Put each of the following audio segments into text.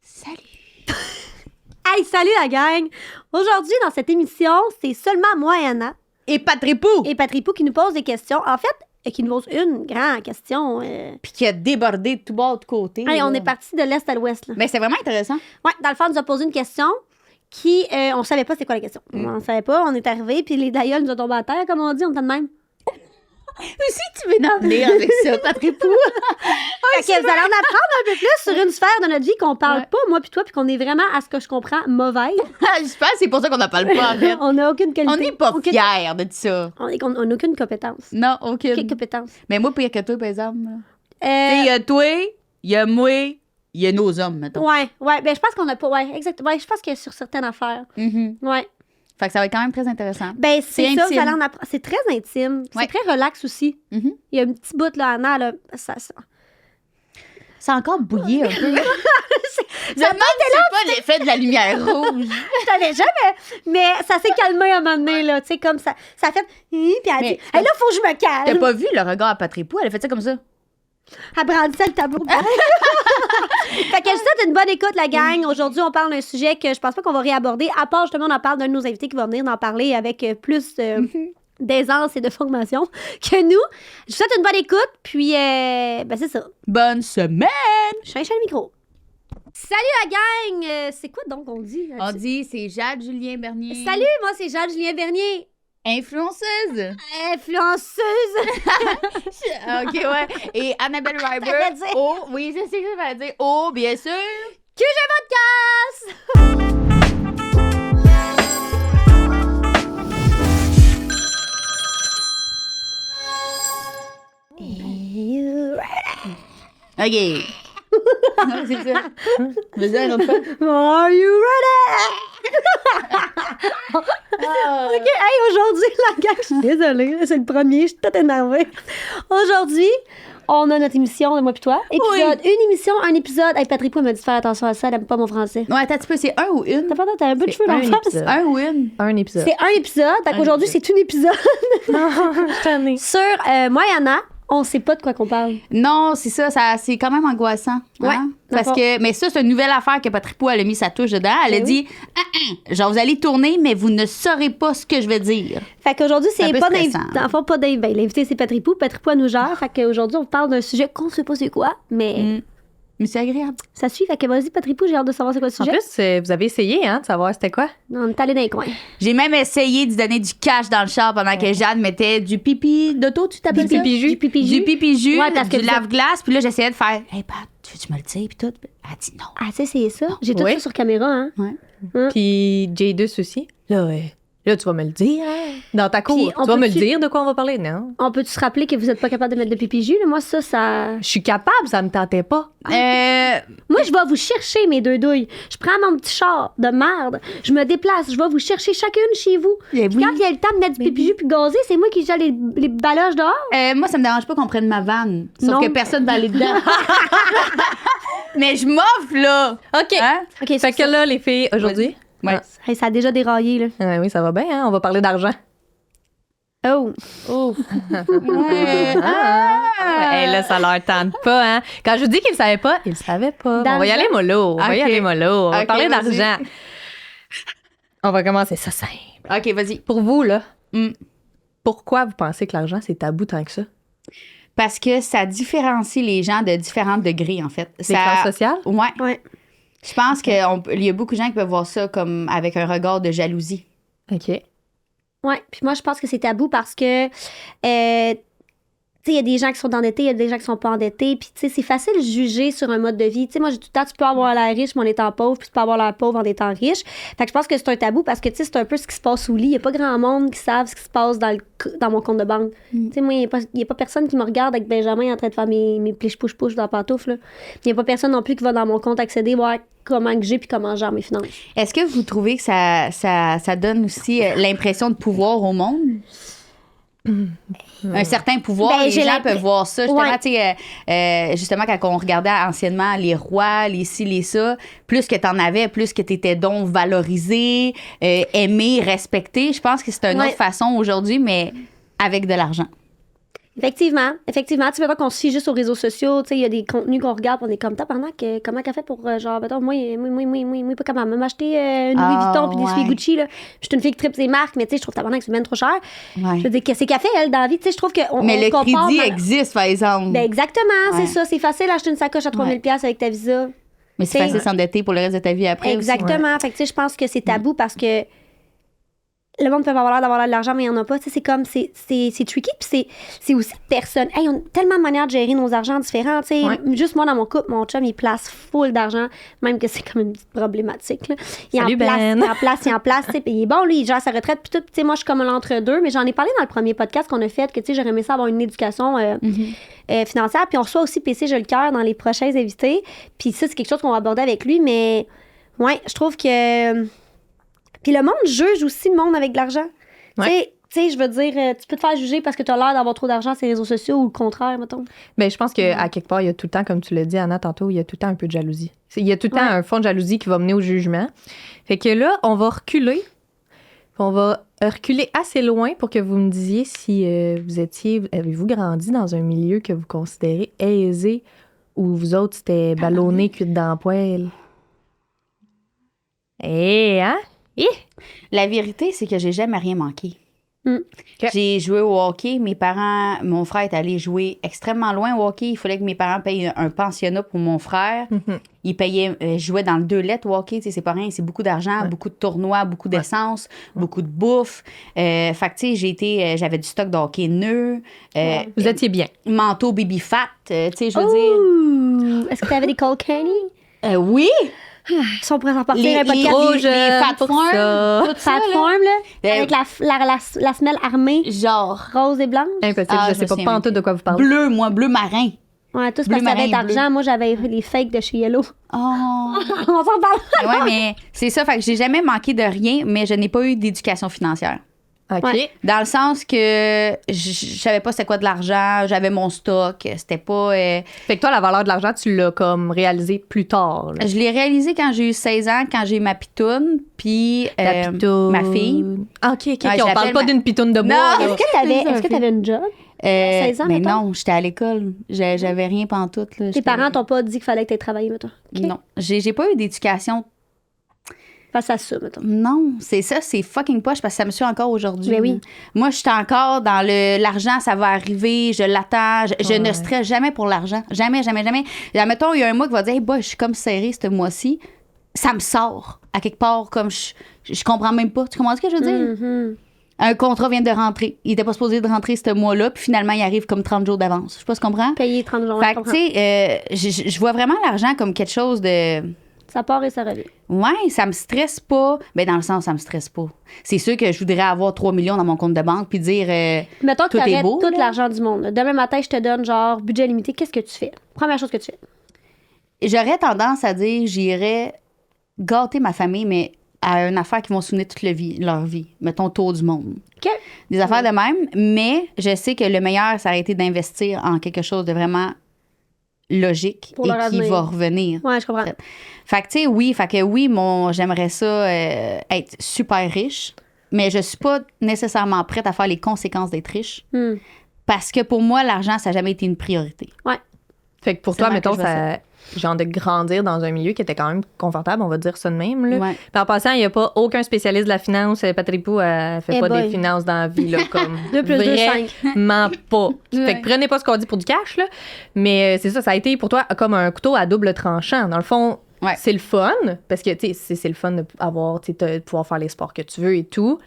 Salut! Hey, salut la gang! Aujourd'hui, dans cette émission, c'est seulement moi et Anna. Et Patripou! Et Patripou qui nous pose des questions. En fait, qui nous pose une grande question. Puis qui a débordé de tout bord, de côté. Hey, on là. est parti de l'Est à l'Ouest. Là. Mais c'est vraiment intéressant. Ouais, dans le fond, on nous a posé une question qui... on savait pas c'est quoi la question. On savait pas, on est arrivé, puis les d'ailleurs nous ont tombé à terre, comme on dit, on était de même. Si tu veux en venir avec ça, Patripou. Fait que vous allez en apprendre un peu plus sur une sphère de notre vie qu'on parle pas, moi puis toi, puis qu'on est vraiment, à ce que je comprends, mauvaise. Je pense que c'est pour ça qu'on n'en parle pas, en fait. On n'a aucune qualité. On n'est pas aucune... fiers de ça. On n'a aucune compétence. Non, aucune. Aucune compétence. Mais moi, pire que toi, par exemple. Tu sais, il y a toi, il y a moi, il y a nos hommes, mettons. Ouais. Ben, je pense qu'on n'a pas. Ouais, exactement. Ouais, je pense que sur certaines affaires. Ouais. Fait que ça va être quand même très intéressant. Ben, c'est ça, intime. vous allez en apprendre. C'est très intime. Ouais. C'est très relax aussi. Il y a un petit bout, là, Anna, là. Ça. C'est encore bouilli un peu. Je me demande si c'est pas l'effet de la lumière rouge. Je savais jamais. Mais ça s'est calmé à un moment donné, là. Tu sais, comme ça. Ça a fait. Puis elle a dit, hey, là, faut que je me calme. T'as pas vu le regard à Patripou? Elle a fait ça comme ça. Elle brandissait le tableau. Fait que je souhaite une bonne écoute, la gang. Aujourd'hui, on parle d'un sujet que je pense pas qu'on va réaborder. À part, justement, on en parle d'un de nos invités qui va venir en parler avec plus d'aisance et de formation que nous. Je vous souhaite une bonne écoute. Puis, ben, c'est ça. Bonne semaine! Je fais le micro. Salut, la gang! C'est quoi donc on dit? On dit, c'est Jade Julien Bernier. Salut, moi, c'est Jade-Julien Bernier. Influenceuse. Influenceuse. OK, ouais. Et Annabelle T'allais Ryber. dire. Oh, oui, je sais que ça va dire. Oh, bien sûr. QG Podcast! OK. C'est ça. Vas-y, un autre fois. Are you ready? OK, hey, aujourd'hui, la gang, je suis désolée, là, c'est le premier, je suis toute énervée. Aujourd'hui, on a notre émission de moi pis toi. Épisode, un épisode. Hey, Patrick m'a dit de faire attention à ça, elle aime pas mon français. Ouais, attends un petit peu, c'est un ou une? T'as un peu de cheveux dans un le face. épisode. Un ou une? Un épisode. C'est un épisode, donc aujourd'hui, c'est un épisode. Je t'en ai. Sur moi et Anna, on sait pas de quoi qu'on parle. Non, c'est ça, c'est quand même angoissant. Ouais, Hein? Parce d'accord. que, mais ça, c'est une nouvelle affaire que Patripou, elle a mis sa touche dedans. Elle a dit, genre, vous allez tourner, mais vous ne saurez pas ce que je vais dire. Fait qu'aujourd'hui, c'est un peu pas stressant. d'invité. Enfin, pas d'invité. Ben, l'invité, c'est Patripou. Patripou, elle nous gère. Fait qu'aujourd'hui, on parle d'un sujet qu'on sait pas c'est quoi, mais Mais c'est agréable. ça suit. Fait que vas-y, Patripou, j'ai hâte de savoir c'est quoi le En sujet. plus, vous avez essayé de savoir c'était quoi. On est allé dans les coins. J'ai même essayé de donner du cash dans le char pendant que Jade mettait du pipi d'auto, tu t'appelles Du ça? pipi jus. Du pipi jus. Du pipi jus, Ouais, parce que du vous êtes- lave-glace. Puis là, j'essayais de faire, hey, Pat, tu me le dis? Puis tout. Elle dit non. Ah, tu sais, c'est ça. J'ai tout Oui. ça sur caméra, hein. Ouais. Puis J2 aussi. Là, tu vas me le dire. Dans ta cour. Puis, on Tu vas me le peut-tu- dire de quoi on va parler, non? On peut-tu se rappeler que vous êtes pas capable de mettre de pipi jus? Là? Moi, ça... Je suis capable, ça me tentait pas. Moi, je vais vous chercher, mes deux douilles. Je prends mon petit char de merde. Je me déplace. Je vais vous chercher chacune chez vous. Eh Puis oui. quand il y a le temps de mettre du pipi jus puis gazer, c'est moi qui gère les baloches dehors. Moi, ça me dérange pas qu'on prenne ma vanne. Sauf Non. que personne va aller dedans. Mais je m'offre, là. OK. Hein? OK, Fait c'est que là, les filles, aujourd'hui. Ouais. Hey, ça a déjà déraillé, là. Oui, ça va bien, On va parler d'argent. Oh! Hey, là, ça leur tente pas, Quand je vous dis qu'ils le savaient pas, ils le savaient pas. On va y D'argent? aller mollo. On va y Ok. aller mollo. On va Ok, parler vas-y. d'argent. On va commencer ça simple. OK, vas-y. Pour vous, là, Mm. pourquoi vous pensez que l'argent, c'est tabou tant que ça? Parce que ça différencie les gens de différents degrés, en fait. Des classes sociales? Ouais. Ouais. Je pense qu'il y a beaucoup de gens qui peuvent voir ça comme avec un regard de jalousie. OK. Ouais. Puis moi, je pense que c'est tabou parce que, tu sais, il y a des gens qui sont endettés, il y a des gens qui sont pas endettés. Puis, tu sais, c'est facile de juger sur un mode de vie. Tu sais, moi, j'ai tout le temps, tu peux avoir l'air riche mais en étant pauvre, puis tu peux avoir l'air pauvre en étant riche. Fait que je pense que c'est un tabou parce que, tu sais, c'est un peu ce qui se passe sous le lit. Il y a pas grand monde qui savent ce qui se passe dans mon compte de banque. Tu sais, moi, il y a pas personne qui me regarde avec Benjamin en train de faire mes pliches-pouches-pouches dans la pantoufle. Il y a pas personne non plus qui va dans mon compte accéder, voir comment que j'ai puis comment je gère mes finances. Est-ce que vous trouvez que ça donne aussi l'impression de pouvoir au monde? Un certain pouvoir, Ben, les j'ai gens l'impression- peuvent voir ça. Justement, Ouais. tu sais, justement, quand on regardait anciennement les rois, les ci, les ça, plus que t'en avais, plus que t'étais donc valorisé, aimé, respecté. Je pense que c'est une Ouais. autre façon aujourd'hui, mais avec de l'argent. Effectivement. Tu sais, mettons qu'on se fie juste aux réseaux sociaux, tu sais, il y a des contenus qu'on regarde, on est comme, pendant que comment qu'elle fait pour, genre, mettons, moi, pas capable de m'acheter une Louis Vuitton puis des souliers Gucci, là. Je suis une fille qui tripe ses marques, mais tu sais, je trouve que c'est bien trop cher. Ouais. Je veux dire, qu'est-ce qu'elle fait, elle, dans la vie? Tu sais, je trouve que. Mais le crédit existe, par exemple. Ben, exactement, c'est ça. C'est facile d'acheter une sacoche à 3000$ avec ta Visa. Mais c'est facile de s'endetter pour le reste de ta vie après. Exactement. Fait que, tu sais, je pense que c'est tabou parce que le monde peut avoir l'air d'avoir de l'argent, mais il n'y en a pas. Tu sais, c'est comme, c'est tricky. Puis c'est aussi personne. Hey, on a tellement de manières de gérer nos argents différents. Tu sais, juste moi, dans mon couple, mon chum, il place full d'argent, même que c'est comme une petite problématique. Là. Il en place. Tu sais, puis il est bon, lui, il gère sa retraite. Puis tout. Tu sais, moi, je suis comme l'entre-deux. Mais j'en ai parlé dans le premier podcast qu'on a fait, que, tu sais, j'aurais aimé ça avoir une éducation financière. Puis on reçoit aussi PC J'ai le cœur dans les prochains invités. Puis ça, c'est quelque chose qu'on va aborder avec lui. Mais, ouais, je trouve que. Puis le monde juge aussi le monde avec de l'argent. Ouais. Tu sais, je veux dire, tu peux te faire juger parce que tu as l'air d'avoir trop d'argent sur les réseaux sociaux ou le contraire, mettons. Bien, je pense qu'à quelque part, il y a tout le temps, comme tu l'as dit, Anna, tantôt, il y a tout le temps un peu de jalousie. Il y a tout le temps un fond de jalousie qui va mener au jugement. Fait que là, on va reculer. On va reculer assez loin pour que vous me disiez si avez-vous grandi dans un milieu que vous considérez aisé ou vous autres, c'était ballonné, cuite dans la poêle? Hein? La vérité, c'est que j'ai jamais rien manqué. J'ai joué au hockey. Mon frère est allé jouer extrêmement loin au hockey. Il fallait que mes parents payent un pensionnat pour mon frère. Il payait, jouait dans le 2 lettres au hockey. C'est pas rien, c'est beaucoup d'argent, beaucoup de tournois, beaucoup d'essence, beaucoup de bouffe. Fait que, tu sais, j'avais du stock de hockey neuf. Vous étiez bien. Manteau baby fat, tu sais, je veux dire. Est-ce que tu avais des Cold Candy? Oui! Si on pourrait s'en partir un peu de rouges, les fat form, tout fat form, là, avec la semelle armée, genre rose et blanche. Impossible, je sais pas pantoute de quoi vous parlez. Bleu marin. Ouais, tous parce que t'avais d'argent. Moi, j'avais les fakes de chez Yellow. Oh! On s'en parle. Ouais, mais c'est ça, fait que j'ai jamais manqué de rien, mais je n'ai pas eu d'éducation financière. OK. Ouais. Dans le sens que je savais pas c'était quoi de l'argent, j'avais mon stock, c'était pas... Fait que toi, la valeur de l'argent, tu l'as comme réalisé plus tard. Là. Je l'ai réalisé quand j'ai eu 16 ans, quand j'ai eu ma pitoune, puis ma fille. Ah, OK, Ouais, on parle pas d'une pitoune de bois. Non! Est-ce que t'avais une job? 16 ans, mais mettons? non, j'étais à l'école. J'avais rien pantoute. Là. Tes parents t'ont pas dit qu'il fallait que t'aies travaillé, mettons? Okay. Non. J'ai pas eu d'éducation. Face à ça, mettons. Non, c'est ça, c'est fucking poche parce que ça me suit encore aujourd'hui. Mais oui. Moi, je suis encore dans l'argent, ça va arriver, je l'attends. Je ne stresse jamais pour l'argent. Jamais. Mettons, il y a un mois qui va dire, hey, je suis comme serrée ce mois-ci. Ça me sort à quelque part comme je comprends même pas. Tu comprends ce que je veux dire? Un contrat vient de rentrer. Il était pas supposé de rentrer ce mois-là, puis finalement, il arrive comme 30 jours d'avance. Je sais pas si tu comprends. Payé 30 jours. Fait que, tu sais, je vois vraiment l'argent comme quelque chose de... Ça part et ça revient. Ouais, ça me stresse pas. Ben, dans le sens, ça me stresse pas. C'est sûr que je voudrais avoir 3 millions dans mon compte de banque puis dire mettons que tout est beau. Tout l'argent du monde. Là. Demain matin, je te donne genre budget limité. Qu'est-ce que tu fais? Première chose que tu fais. J'aurais tendance à dire j'irais gâter ma famille, mais à une affaire qui vont souvenir toute leur vie. Mettons, tour du monde. OK. Des affaires de même. Mais je sais que le meilleur, ça aurait été d'investir en quelque chose de vraiment logique pour et qui va revenir. Ouais, je comprends. Fait que, tu sais, oui, j'aimerais ça être super riche, mais je suis pas nécessairement prête à faire les conséquences d'être riche. Parce que pour moi, l'argent, ça n'a jamais été une priorité. Ouais. Fait que pour toi, mettons, genre de grandir dans un milieu qui était quand même confortable, on va dire ça de même. Là. Ouais. Puis en passant, il n'y a pas aucun spécialiste de la finance. Patrick Pou, elle fait pas des finances dans la vie, là, comme 2 plus 2, 5. Vraiment pas. Fait que prenez pas ce qu'on dit pour du cash, là. Mais c'est ça a été pour toi comme un couteau à double tranchant. Dans le fond, c'est le fun, parce que, tu sais, c'est le fun de pouvoir faire les sports que tu veux et tout.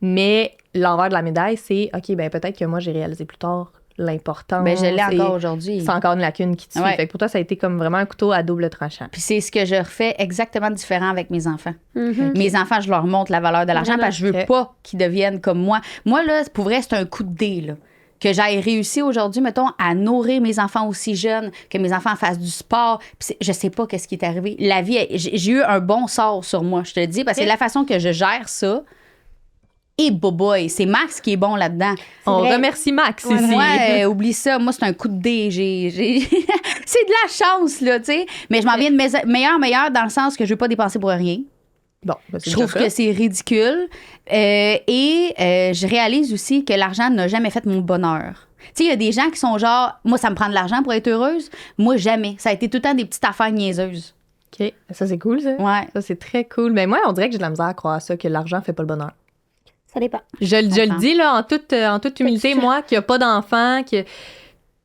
Mais l'envers de la médaille, c'est, OK, ben peut-être que moi, j'ai réalisé plus tard l'importance. Ben, je l'ai encore aujourd'hui. C'est encore une lacune qui te suit. Fait que pour toi, ça a été comme vraiment un couteau à double tranchant. Puis c'est ce que je refais exactement différent avec mes enfants. Mes enfants, je leur montre la valeur de l'argent parce que je veux pas qu'ils deviennent comme moi. Moi, là, pour vrai, c'est un coup de dé, là. Que j'aille réussi aujourd'hui, mettons, à nourrir mes enfants aussi jeunes, que mes enfants fassent du sport. Puis je sais pas qu'est-ce qui est arrivé. La vie, j'ai eu un bon sort sur moi, je te le dis, parce que la façon que je gère ça, et boboy, c'est Max qui est bon là-dedans. On remercie Max ici. Moi, oublie ça. Moi, c'est un coup de dé. C'est de la chance, là, tu sais. Mais je m'en viens de meilleur dans le sens que je veux pas dépenser pour rien. Bon, je trouve que c'est ridicule. Et je réalise aussi que l'argent n'a jamais fait mon bonheur. Tu sais, il y a des gens qui sont genre, moi, ça me prend de l'argent pour être heureuse. Moi, jamais. Ça a été tout le temps des petites affaires niaiseuses. OK. Ça, c'est cool, ça. Ouais. Ça, c'est très cool. Mais moi, on dirait que j'ai de la misère à croire à ça, que l'argent fait pas le bonheur. Ça dépend. Je le dis, là, en toute humilité, moi, qui a pas d'enfant, que, tu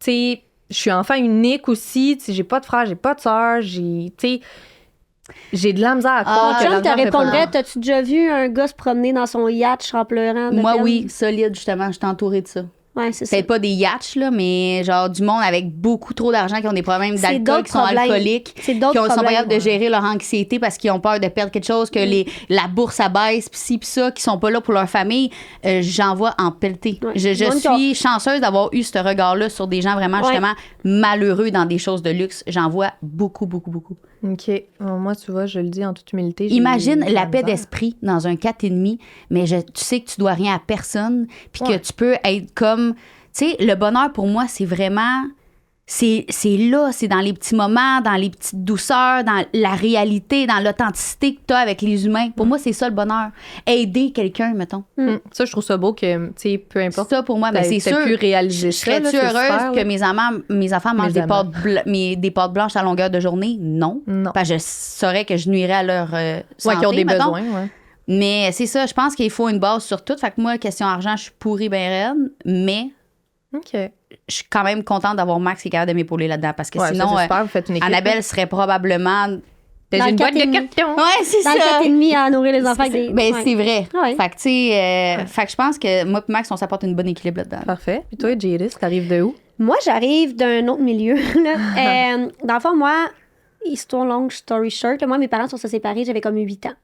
sais, je suis enfant unique aussi, tu sais, j'ai pas de frère, j'ai pas de sœur, tu sais, j'ai de la misère à croire que Chum, l'argent te fait pas le répondrais, bonheur. t'as-tu déjà vu un gars se promener dans son yacht en pleurant? Moi, peine? oui, solide, justement. Je suis entourée de ça. Ouais, c'est ça. Peut-être pas des yachts, là, mais genre du monde avec beaucoup trop d'argent qui ont des problèmes C'est d'alcool, d'autres qui sont problèmes. alcooliques, C'est qui d'autres sont pas problèmes, capables de gérer leur anxiété parce qu'ils ont peur de perdre quelque chose, que la bourse abaisse, pis ci, pis ça, qui sont pas là pour leur famille. J'en vois en pelleter. Ouais. Je suis chanceuse d'avoir eu ce regard-là sur des gens vraiment, justement, malheureux dans des choses de luxe. J'en vois beaucoup, beaucoup, beaucoup. OK. Bon, moi, tu vois, je le dis en toute humilité. Imagine j'ai de la paix misère. d'esprit dans un 4,5, mais tu sais que tu dois rien à personne, puis que tu peux être comme... Tu sais, le bonheur, pour moi, c'est vraiment... C'est là, c'est dans les petits moments, dans les petites douceurs, dans la réalité, dans l'authenticité que tu as avec les humains. Pour moi, c'est ça le bonheur. Aider quelqu'un, mettons. Ça, je trouve ça beau que, tu sais, peu importe. Ça, pour moi, ben, c'est sûr. pu réaliser ça. là, Serais-tu c'est heureuse super, que là. mes enfants mangent Mes amants. des pâtes blanches à longueur de journée? Non. Non. Parce que je saurais que je nuirais à leur santé, Ouais, qui ont des mettons. besoins, ouais. Mais c'est ça, je pense qu'il faut une base sur tout. Fait que moi, question argent, je suis pourrie bien raide, mais OK. je suis quand même contente d'avoir Max qui est capable de m'épauler là-dedans. Parce que Ouais, sinon, ça, c'est super, vous faites une équipe. Annabelle serait probablement... T'as Dans une le boîte de 4,5. carton. Ouais, c'est Dans le ça. 4,5 à nourrir les enfants avec des... Ben, ouais. c'est vrai. Ouais. Fait que, tu sais, fait que je pense que moi et Max, on s'apporte une bonne équilibre là-dedans. Parfait. Puis toi, Jadis, t'arrives de où? Moi, j'arrive d'un autre milieu. Là. Dans le fond, moi, histoire longue, story short, là, moi, mes parents sont séparés, j'avais comme 8 ans.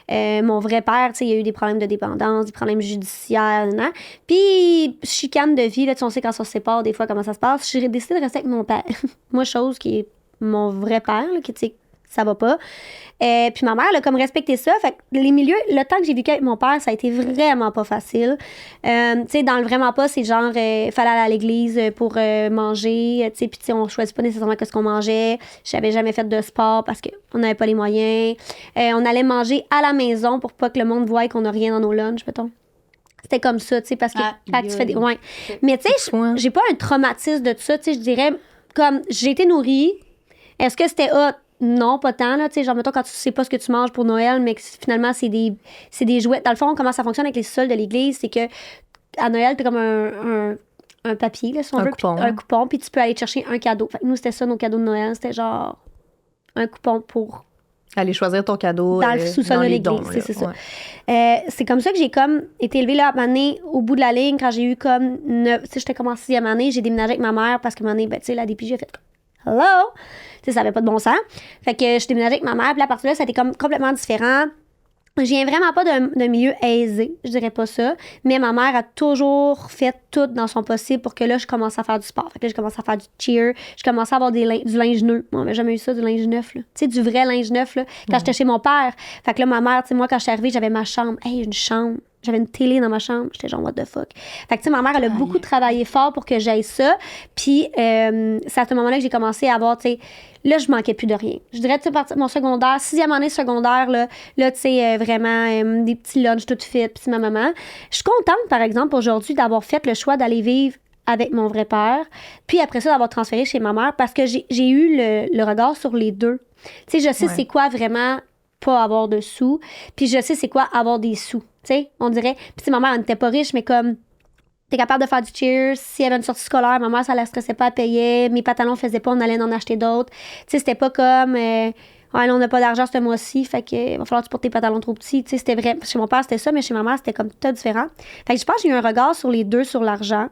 Mon vrai père, tu sais, il a eu des problèmes de dépendance, des problèmes judiciaires, nan. Puis, chicane de vie, là, tu sais, on sait quand ça se sépare, des fois, comment ça se passe. J'ai décidé de rester avec mon père. Moi, chose qui est mon vrai père, là, qui, tu sais, ça va pas. Puis ma mère, elle a comme respecté ça. Fait que les milieux, le temps que j'ai vécu avec mon père, ça a été vraiment pas facile. Tu sais, dans le vraiment pas, c'est genre, fallait aller à l'église pour manger, tu sais, puis tu sais, on choisit pas nécessairement ce qu'on mangeait. J'avais jamais fait de sport parce qu'on n'avait pas les moyens. On allait manger à la maison pour pas que le monde voie qu'on n'a rien dans nos lunchs, mettons. C'était comme ça, tu sais, parce que quand tu fais des... Ouais. Mais tu sais, j'ai pas un traumatisme de ça, tu sais, je dirais, comme, j'ai été nourrie. Est-ce que c'était hot? Non, pas tant, là, tu sais, genre, mettons, quand tu sais pas ce que tu manges pour Noël, mais que finalement, c'est des jouets. Dans le fond, comment ça fonctionne avec les sols de l'église, c'est que à Noël, t'as comme un papier, là, si on veut, coupon. un coupon, puis tu peux aller chercher un cadeau. Fait que nous, c'était ça, nos cadeaux de Noël, c'était genre un coupon pour... Aller choisir ton cadeau Dans le sous-sol dans de les l'église, dons, c'est ça. Ouais. C'est comme ça que j'ai comme été élevée là, à un moment donné, au bout de la ligne, quand j'ai eu comme 9... Tu sais, j'étais comme en 6e année, j'ai déménagé avec ma mère parce que un moment donné, ben, tu sais, la DPJ a fait comme... Hello! Tu sais, ça avait pas de bon sens. Fait que je déménageais avec ma mère, puis là, à partir de là, ça a été comme complètement différent. Je viens vraiment pas d'un milieu aisé, je dirais pas ça, mais ma mère a toujours fait tout dans son possible pour que là, je commence à faire du sport. Fait que là, je commence à faire du cheer, je commence à avoir du linge neuf. Moi, on n'a jamais eu ça, du linge neuf, là. Tu sais, du vrai linge neuf, là, quand j'étais chez mon père. Fait que là, ma mère, tu sais, moi, quand je suis arrivée, j'avais ma chambre. Hey, une chambre. J'avais une télé dans ma chambre. J'étais genre, what the fuck. Fait que, tu sais, ma mère, elle a beaucoup travaillé fort pour que j'aille ça. Puis, c'est à ce moment-là que j'ai commencé à avoir, tu sais, là, je manquais plus de rien. Je dirais, tu sais, partir de mon secondaire, 6e année secondaire, là tu sais, vraiment, des petits lunchs tout faits, puis ma maman. Je suis contente, par exemple, aujourd'hui, d'avoir fait le choix d'aller vivre avec mon vrai père, puis après ça, d'avoir transféré chez ma mère, parce que j'ai eu le regard sur les deux. Tu sais, je sais c'est quoi vraiment pas avoir de sous, puis je sais c'est quoi avoir des sous. Tu sais, on dirait... Puis ma mère, elle n'était pas riche, mais comme... T'es capable de faire du cheers. S'il y avait une sortie scolaire, ma mère, ça la stressait pas à payer. Mes pantalons faisaient pas, on allait en acheter d'autres. Tu sais, c'était pas comme... ouais, là, on n'a pas d'argent ce mois-ci, fait que va falloir que tu portes tes pantalons trop petits. Tu sais, c'était vrai. Chez mon père, c'était ça, mais chez ma mère, c'était comme tout différent. Fait que je pense que j'ai eu un regard sur les deux, sur l'argent.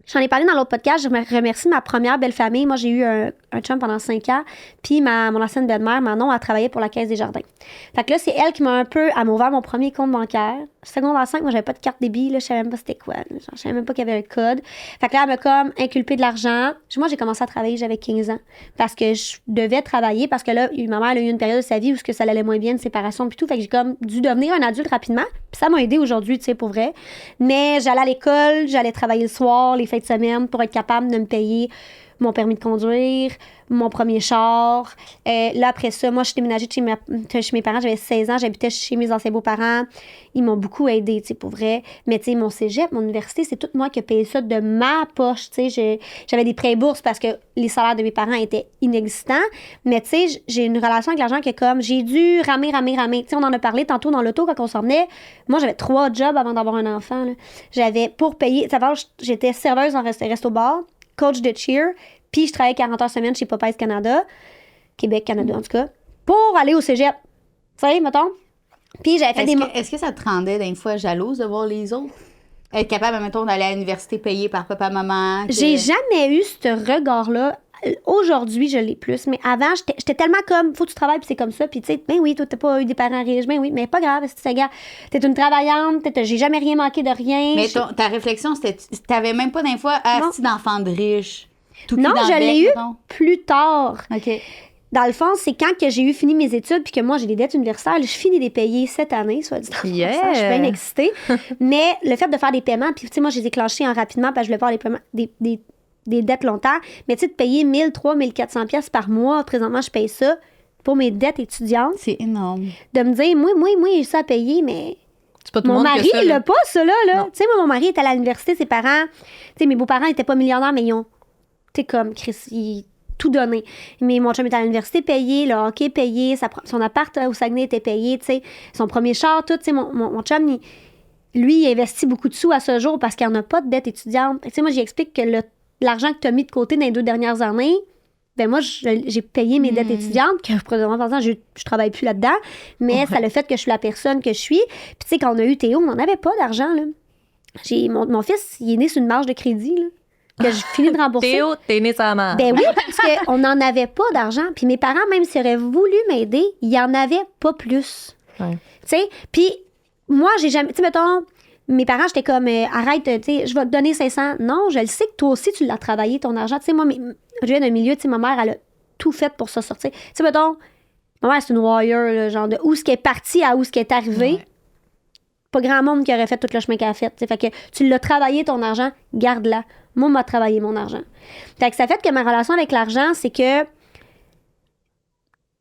J'en ai parlé dans l'autre podcast. Je remercie ma première belle famille. Moi, j'ai eu un chum pendant 5 ans. Puis mon ancienne belle-mère, Manon, a travaillé pour la Caisse des Jardins. Fait que là, c'est elle qui m'a elle m'a ouvert mon premier compte bancaire. Secondaire 5, moi, j'avais pas de carte débit. Là, je savais même pas c'était quoi. Genre, je savais même pas qu'il y avait un code. Fait que là, elle m'a comme inculpé de l'argent. Moi, j'ai commencé à travailler, j'avais 15 ans. Parce que je devais travailler. Parce que là, ma mère, elle a eu une période de sa vie où ça allait moins bien, une séparation puis tout. Fait que j'ai comme dû devenir un adulte rapidement. Puis ça m'a aidé aujourd'hui, tu sais, pour vrai. Mais j'allais à l'école, j'allais travailler le soir, les fins de semaine pour être capable de me payer mon permis de conduire, mon premier char. Là, après ça, moi, je suis déménagée chez mes parents. J'avais 16 ans. J'habitais chez mes anciens beaux-parents. Ils m'ont beaucoup aidée, tu sais, pour vrai. Mais, tu sais, mon cégep, mon université, c'est tout moi qui ai payé ça de ma poche, tu sais. J'avais des prêts bourses parce que les salaires de mes parents étaient inexistants. Mais, tu sais, j'ai une relation avec l'argent qui est comme, j'ai dû ramer. Tu sais, on en a parlé tantôt dans l'auto quand on s'en venait. Moi, j'avais 3 jobs avant d'avoir un enfant, là. J'avais, pour payer, ça va, j'étais serveuse en resto-bar, coach de cheer, puis je travaillais 40 heures semaine chez Popeyes Canada, Québec, Canada en tout cas, pour aller au cégep. Tu sais, mettons. Puis j'avais fait Est-ce que ça te rendait d'une fois jalouse de voir les autres? Être capable, mettons, d'aller à l'université payée par papa, maman? J'ai jamais eu ce regard-là. Aujourd'hui, je l'ai plus. Mais avant, j'étais tellement comme, faut que tu travailles, puis c'est comme ça. Puis tu sais, ben oui, toi, t'as pas eu des parents riches. Ben oui, mais pas grave, t'es une travaillante, j'ai jamais rien manqué de rien. Mais ta réflexion, c'était, t'avais même pas d'un fois assis d'enfants de riches. Non, je l'ai eu plus tard. OK. Dans le fond, c'est quand que j'ai eu fini mes études puis que moi, j'ai des dettes universitaires. Je finis de les payer cette année, soit dit en passant. Je suis bien excitée. Mais le fait de faire des paiements, puis tu sais, moi, je les ai clenchés rapidement parce que je voulais faire les paiements, des dettes longtemps. Mais tu sais, de payer 1 300, 1 400 pièces par mois, présentement, je paye ça pour mes dettes étudiantes. C'est énorme. De me dire, moi, j'ai ça à payer, mais... C'est pas tout mon mari, il l'a pas, ça, là. Tu sais, moi, mon mari était à l'université, ses parents... Tu sais, mes beaux-parents n'étaient pas millionnaires, mais ils ont... Tu sais, comme, Chris, ils... tout donné. Mais mon chum était à l'université payé, le hockey payé, son appart au Saguenay était payé, tu sais, son premier char, tout, tu sais, mon chum, lui, il investit beaucoup de sous à ce jour parce qu'il n'y en a pas de dette étudiante. Tu sais, moi, j'explique que l'argent que tu as mis de côté dans les 2 dernières années, ben moi, j'ai payé mes dettes étudiantes, que présentement, je travaille plus là-dedans, mais ça a le fait que je suis la personne que je suis. Puis tu sais, quand on a eu Théo, on n'en avait pas d'argent, là. Mon fils, il est né sur une marge de crédit, là, que j'ai fini de rembourser. Théo, t'es né sur la marge. Ben oui, parce qu'on n'en avait pas d'argent. Puis mes parents, même s'ils auraient voulu m'aider, ils n'en avaient pas plus. Ouais. Tu sais, puis moi, j'ai jamais... Tu sais, mettons, mes parents, j'étais comme, arrête, tu sais, je vais te donner 500. Non, je le sais que toi aussi, tu l'as travaillé, ton argent. Tu sais, moi, je viens d'un milieu, tu sais, ma mère, elle a tout fait pour ça sortir. Tu sais, mettons, ma mère, c'est une warrior, là, genre de où ce qui est parti à où ce qui est arrivé. Ouais. Pas grand monde qui aurait fait tout le chemin qu'elle a fait. T'sais. Fait que tu l'as travaillé, ton argent, garde-la. Moi, m'a travaillé mon argent. Fait que ça fait que ma relation avec l'argent, c'est que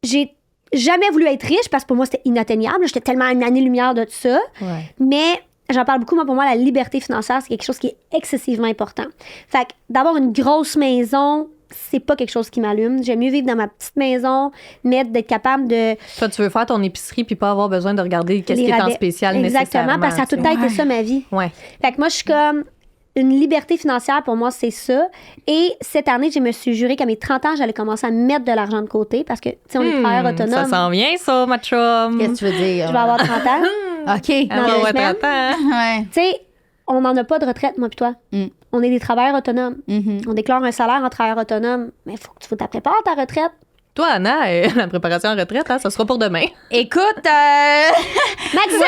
j'ai jamais voulu être riche parce que pour moi, c'était inatteignable. J'étais tellement à une année-lumière de tout ça. Ouais. Mais j'en parle beaucoup. Moi, pour moi, la liberté financière, c'est quelque chose qui est excessivement important. Fait que d'avoir une grosse maison, c'est pas quelque chose qui m'allume. J'aime mieux vivre dans ma petite maison, mais d'être capable de... Toi, tu veux faire ton épicerie puis pas avoir besoin de regarder qu'est-ce qui est en spécial nécessairement. Exactement, parce que ça a tout le temps été ça, ma vie. Ouais. Fait que moi, je suis comme... Une liberté financière, pour moi, c'est ça. Et cette année, je me suis juré qu'à mes 30 ans, j'allais commencer à mettre de l'argent de côté parce que, tu sais, on est travailleurs autonomes. Ça s'en vient, ça, ma chum. Qu'est-ce que tu veux dire? Je vais avoir 30 ans. OK. Dans 2 semaines. 30 ans. Ouais. Tu sais, on n'en a pas de retraite, moi puis toi. On est des travailleurs autonomes. On déclare un salaire en travailleur autonome. Mais il faut que tu te prépares ta retraite. Toi, Anna, la préparation en retraite, hein, ça sera pour demain. Écoute, Maxime!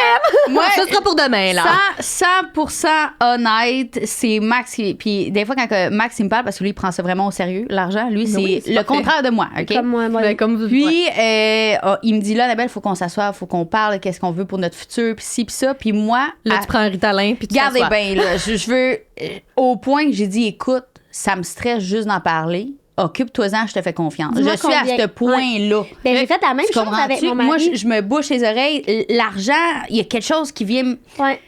moi, ça sera pour demain, là. 100% honnête, c'est Max qui... Puis des fois, quand Max, il me parle, parce que lui, il prend ça vraiment au sérieux, l'argent, lui, c'est le contraire de moi, OK? Comme moi. Ben, comme vous. Puis, il me dit, là, Annabelle, il faut qu'on s'assoie, il faut qu'on parle, qu'est-ce qu'on veut pour notre futur, puis ci, puis ça. Puis moi... Là, tu prends un Ritalin, puis tu Gardez t'assois. bien, là, je veux... au point que j'ai dit, écoute, ça me stresse juste d'en parler. Occupe-toi-en, je te fais confiance. Dis-moi je suis à ce point-là. Ouais. Ben, j'ai fait la même chose avec mon mari. Moi, je me bouche les oreilles. L'argent, il y a quelque chose qui vient... Ouais.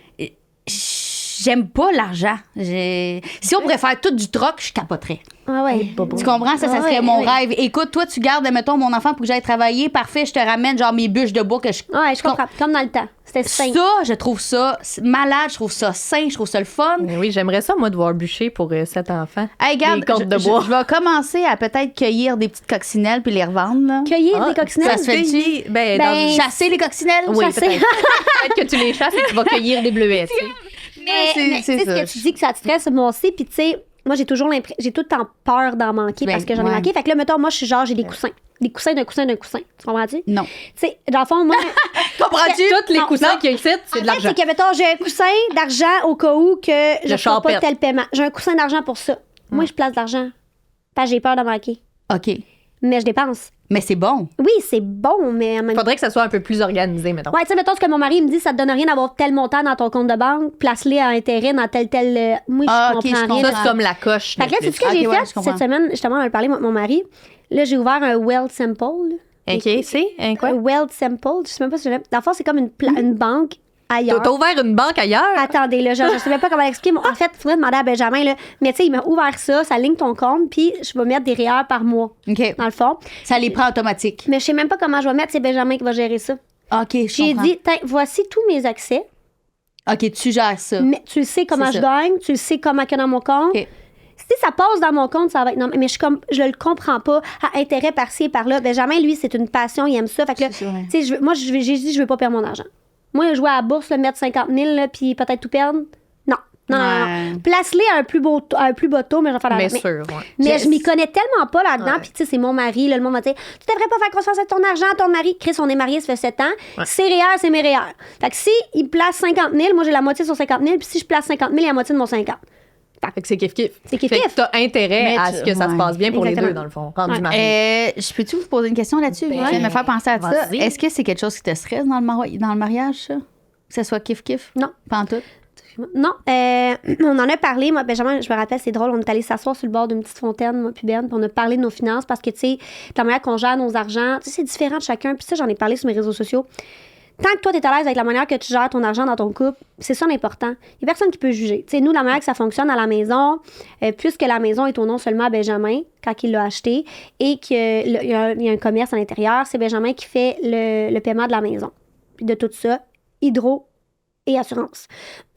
J'aime pas l'argent. Si on pourrait faire tout du troc, je capoterais. Ah ouais. Tu comprends? Ça serait mon rêve. Écoute, toi, tu gardes, mettons, mon enfant pour que j'aille travailler. Parfait, je te ramène, genre, mes bûches de bois que je... Ouais, je comprends. Comme dans le temps. C'était sain. Ça, je trouve ça malade, je trouve ça sain, je trouve ça le fun. Mais oui, j'aimerais ça, moi, de voir bûcher pour 7 enfants. Hey, regarde, des cordes de bois. Je vais commencer à peut-être cueillir des petites coccinelles puis les revendre. Là. Cueillir des coccinelles? Ça se fait-tu? Chasser les coccinelles? Oui, chasser. peut-être que tu les chasses et tu vas cueillir des bleuets. Mais tu sais, ce que tu dis que ça te stresse, moi aussi, puis tu sais, moi, j'ai tout le temps peur d'en manquer parce que j'en ai manqué. Fait que là, mettons, moi, je suis genre, j'ai des coussins. Des coussins d'un coussin d'un coussin. Tu comprends-tu? Non. Tu sais, dans le fond, moi... Comprends-tu? Tous les coussins qu'il y a ici, c'est de l'argent. En fait, c'est que, mettons, j'ai un coussin d'argent au cas où que je ne ferai pas tel paiement. J'ai un coussin d'argent pour ça. Moi, je place de l'argent. Parce que j'ai peur d'en manquer. OK. Mais je dépense. Mais c'est bon. Oui, c'est bon, mais en même temps. Faudrait que ça soit un peu plus organisé, mettons. Ouais, tu sais, mettons ce que mon mari me dit, ça te donne rien d'avoir tel montant dans ton compte de banque, place-les à intérêt dans tel. Moi, je comprends rien. Ça, c'est comme la coche. Fait que là, c'est ce que j'ai fait cette semaine. Justement, on a parlé avec mon mari. Là, j'ai ouvert un Wealth Simple. OK, c'est un quoi? Wealth Simple. Je sais même pas si je l'ai. Dans le fond, c'est comme une banque ailleurs. T'as ouvert une banque ailleurs? Attendez, là, je sais même pas comment l'expliquer. En fait, il faudrait demander à Benjamin, là. Mais tu sais, il m'a ouvert ça ligne ton compte, puis je vais mettre des REER par mois. OK. Dans le fond. Ça les prend automatique. Mais je sais même pas comment je vais mettre, c'est Benjamin qui va gérer ça. OK, J'ai dit, voici tous mes accès. OK, tu gères ça. Mais tu sais comment je gagne, tu sais comment que dans mon compte. OK. Si ça passe dans mon compte, ça va être non, mais je le comprends pas. À intérêt par-ci et par-là. Benjamin, lui, c'est une passion, il aime ça. Fait que là, tu sais, moi, j'ai dit, je veux pas perdre mon argent. Moi, jouer à la bourse, mettre 50 000, là, puis peut-être tout perdre. Non. Place-les à un plus bas taux, mais je vais faire la Mais sûr, ouais. Mais je m'y connais tellement pas là-dedans. Puis, tu sais, c'est mon mari. Là, le monde va dire, tu devrais pas faire confiance à ton argent, ton mari. Chris, on est mariés, ça fait 7 ans. Ouais. C'est REER, c'est mes REER. Fait que si il place 50 000, moi, j'ai la moitié sur 50 000. Puis si je place 50 000, il y a la moitié de mon 50. Fait que c'est kiff-kiff. C'est kiff-kiff. Fait que t'as intérêt à ce que ça se passe bien pour Exactement. les deux, dans le fond. Rendu marié. Je peux-tu vous poser une question là-dessus? Je viens de me faire penser à ça. Vas-y. Est-ce que c'est quelque chose qui te stresse dans le mariage, ça? Que ce soit kiff-kiff? Non. Pas en tout? Non, on en a parlé. Moi, Benjamin, je me rappelle, c'est drôle, on est allé s'asseoir sur le bord d'une petite fontaine, moi puis Ben, puis on a parlé de nos finances parce que, tu sais, la manière qu'on gère nos argents, tu sais, c'est différent de chacun. Puis ça, j'en ai parlé sur mes réseaux sociaux. Tant que toi, tu es à l'aise avec la manière que tu gères ton argent dans ton couple, c'est ça l'important. Il n'y a personne qui peut juger. Tu sais, nous, la manière que ça fonctionne à la maison, puisque la maison est au nom seulement à Benjamin quand il l'a acheté et qu'il y a un commerce à l'intérieur, c'est Benjamin qui fait le paiement de la maison. Puis de tout ça, hydro et assurance.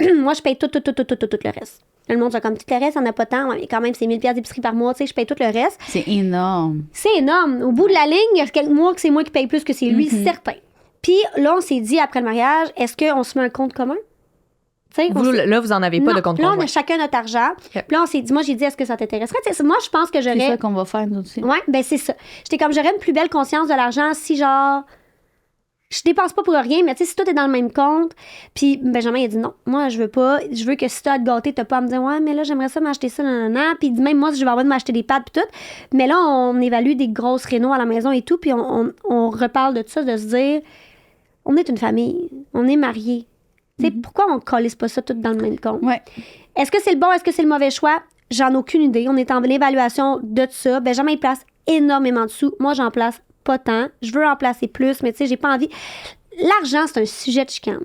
Moi, je paye tout le reste. Le monde, c'est comme tout le reste, ça n'a pas tant. Ouais, mais quand même, c'est 1000 $ d'épicerie par mois, tu sais, je paye tout le reste. C'est énorme. C'est énorme. Au bout de la ligne, il y a quelques mois que c'est moi qui paye plus que c'est lui, certain. Puis là, on s'est dit, après le mariage, est-ce qu'on se met un compte commun? Là, vous en avez pas de compte commun. Là, on a chacun notre argent. Okay. Puis là, on s'est dit, moi, j'ai dit, est-ce que ça t'intéresserait? T'sais, moi, je pense que j'aurais. C'est ça qu'on va faire, nous aussi. Ouais, ben c'est ça. J'étais comme, j'aurais une plus belle conscience de l'argent si, genre, je dépense pas pour rien, mais tu sais, si tout est dans le même compte. Puis Benjamin, il a dit non, moi, je veux pas. Je veux que si t'as à te gâter, t'as pas à me dire, ouais, mais là, j'aimerais ça m'acheter ça, nanana. Puis même moi, si je vais avoir de m'acheter des pâtes, puis tout. Mais là, on évalue des grosses rénaux à la maison et tout, puis on reparle de tout ça, de se dire, on est une famille, on est mariés. Tu sais, pourquoi on collise pas ça tout dans le même compte? Ouais. Est-ce que c'est le bon, est-ce que c'est le mauvais choix? J'en ai aucune idée. On est en évaluation de ça. Benjamin, il place énormément de sous. Moi, j'en place pas tant. Je veux en placer plus, mais tu sais, j'ai pas envie. L'argent, c'est un sujet de chicane.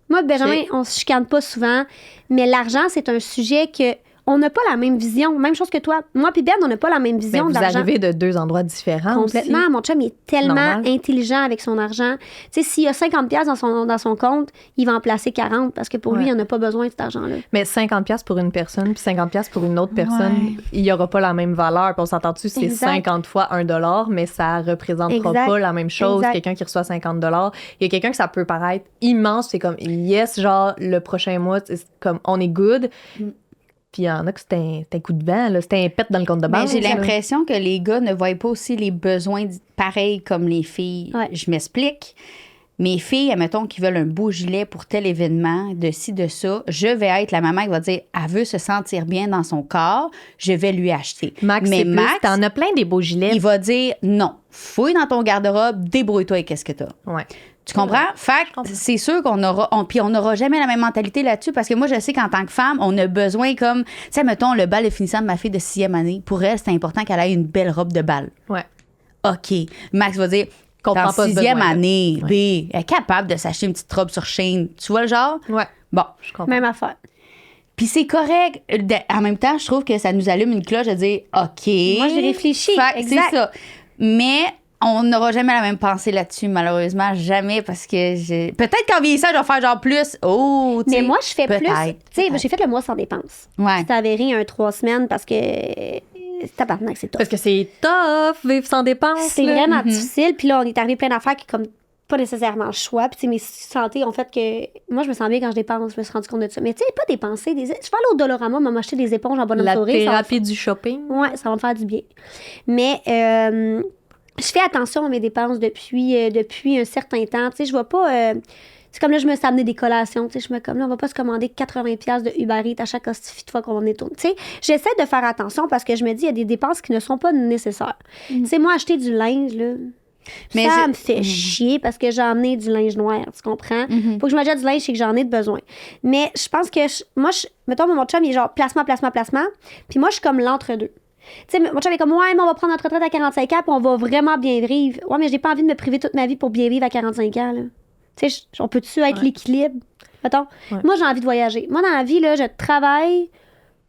Moi, Benjamin, on se chicane pas souvent, mais l'argent, c'est un sujet que on n'a pas la même vision. Même chose que toi. Moi puis Ben, on n'a pas la même vision de l'argent. Vous arrivez de deux endroits différents complètement. Aussi. Mon chum, il est tellement intelligent avec son argent. Tu sais, s'il y a 50$ dans son compte, il va en placer 40 parce que pour lui, il n'en a pas besoin de cet argent-là. Mais 50$ pour une personne puis 50$ pour une autre personne, il n'y aura pas la même valeur. Puis on s'entend dessus, c'est 50 fois $1, mais ça ne représentera pas la même chose. Quelqu'un qui reçoit 50$. Il y a quelqu'un que ça peut paraître immense. C'est comme, yes, genre, le prochain mois, c'est comme, on est good. Puis il y en a que c'était un coup de vent, là. C'était un pet dans le compte de banque. J'ai l'impression que les gars ne voient pas aussi les besoins pareils comme les filles. Ouais. Je m'explique. Mes filles, admettons, qui veulent un beau gilet pour tel événement, de ci, de ça, je vais être la maman qui va dire, elle veut se sentir bien dans son corps, je vais lui acheter. Max, mais Max, t'en as plein des beaux gilets. Il va dire, non, fouille dans ton garde-robe, débrouille-toi avec qu'est-ce que t'as. Ouais. Tu comprends? Fait que c'est sûr qu'on aura... Puis on n'aura jamais la même mentalité là-dessus parce que moi, je sais qu'en tant que femme, on a besoin comme... Tu sais, mettons, le bal de finissant de ma fille de 6e année. Pour elle, c'est important qu'elle ait une belle robe de bal. Ouais. OK. Max va dire... Comprends en 6e année, B, elle est capable de s'acheter une petite robe sur Shein. Tu vois le genre? Ouais. Bon. Je comprends. Même affaire. Puis c'est correct. En même temps, je trouve que ça nous allume une cloche de dire OK. Moi, j'ai réfléchi. C'est ça. Mais... on n'aura jamais la même pensée là-dessus, malheureusement. Jamais, parce que peut-être qu'en vieillissant, je vais faire genre plus. Oh, tu sais. Mais moi, je fais plus. Tu sais, peut-être. j'ai fait le mois sans dépense. Ouais. C'est avéré 3 semaines parce que. Tabarnak, c'est tough. Parce que c'est tough, vivre sans dépenses. C'est là. vraiment difficile. Puis là, on est arrivé plein d'affaires qui, comme, pas nécessairement le choix. Puis, tu sais, mes santé ont fait que. Moi, je me sens bien quand je dépense. Je me suis rendu compte de ça. Mais, tu sais, pas dépenser. Je vais aller au Dolorama, m'acheter des éponges en bonne La soirée. thérapie du shopping. Ouais, ça va me faire du bien. Mais. Je fais attention à mes dépenses depuis un certain temps. Tu sais, je vois pas. Tu C'est comme là, je me suis amené des collations. Je me comme là, on va pas se commander 80$ de Uber Eats à chaque fois qu'on est tourné. J'essaie de faire attention parce que je me dis, il y a des dépenses qui ne sont pas nécessaires. Moi, acheter du linge, là, mais ça me fait chier parce que j'en ai du linge noir, tu comprends? Faut que je m'achète du linge, c'est que j'en ai de besoin. Mais je pense que, mettons, mon chum, il est genre placement. Puis moi, je suis comme l'entre-deux. Tu sais, mon chum est comme, ouais, mais on va prendre notre retraite à 45 ans, puis on va vraiment bien vivre. Ouais, mais j'ai pas envie de me priver toute ma vie pour bien vivre à 45 ans, là. Tu sais, on peut-tu être l'équilibre? Mettons, moi, j'ai envie de voyager. Moi, dans la vie, là, je travaille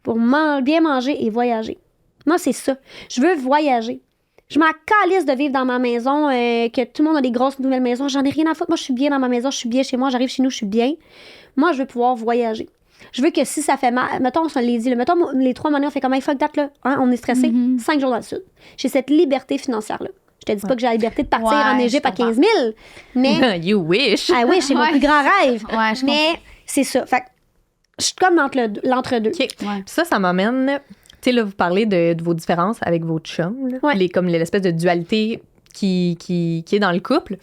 pour bien manger et voyager. Moi, c'est ça. Je veux voyager. Je m'en calisse de vivre dans ma maison, que tout le monde a des grosses nouvelles maisons. J'en ai rien à foutre. Moi, je suis bien dans ma maison, je suis bien chez moi, j'arrive chez nous, je suis bien. Moi, je veux pouvoir voyager. Je veux que si ça fait mal, mettons, on se l'est dit, mettons, les 3 mois, on fait comme un fuck that, là. Hein, on est stressé. 5 jours dans le sud. J'ai cette liberté financière-là. Je te dis pas que j'ai la liberté de partir en Égypte à 15 000, mais. You wish! Ah oui, c'est mon plus grand rêve. Mais c'est ça. Fait que je suis comme l'entre-deux. Okay. Ça m'amène. Tu sais, là, vous parlez de vos différences avec vos chums, là. Comme l'espèce de dualité qui est dans le couple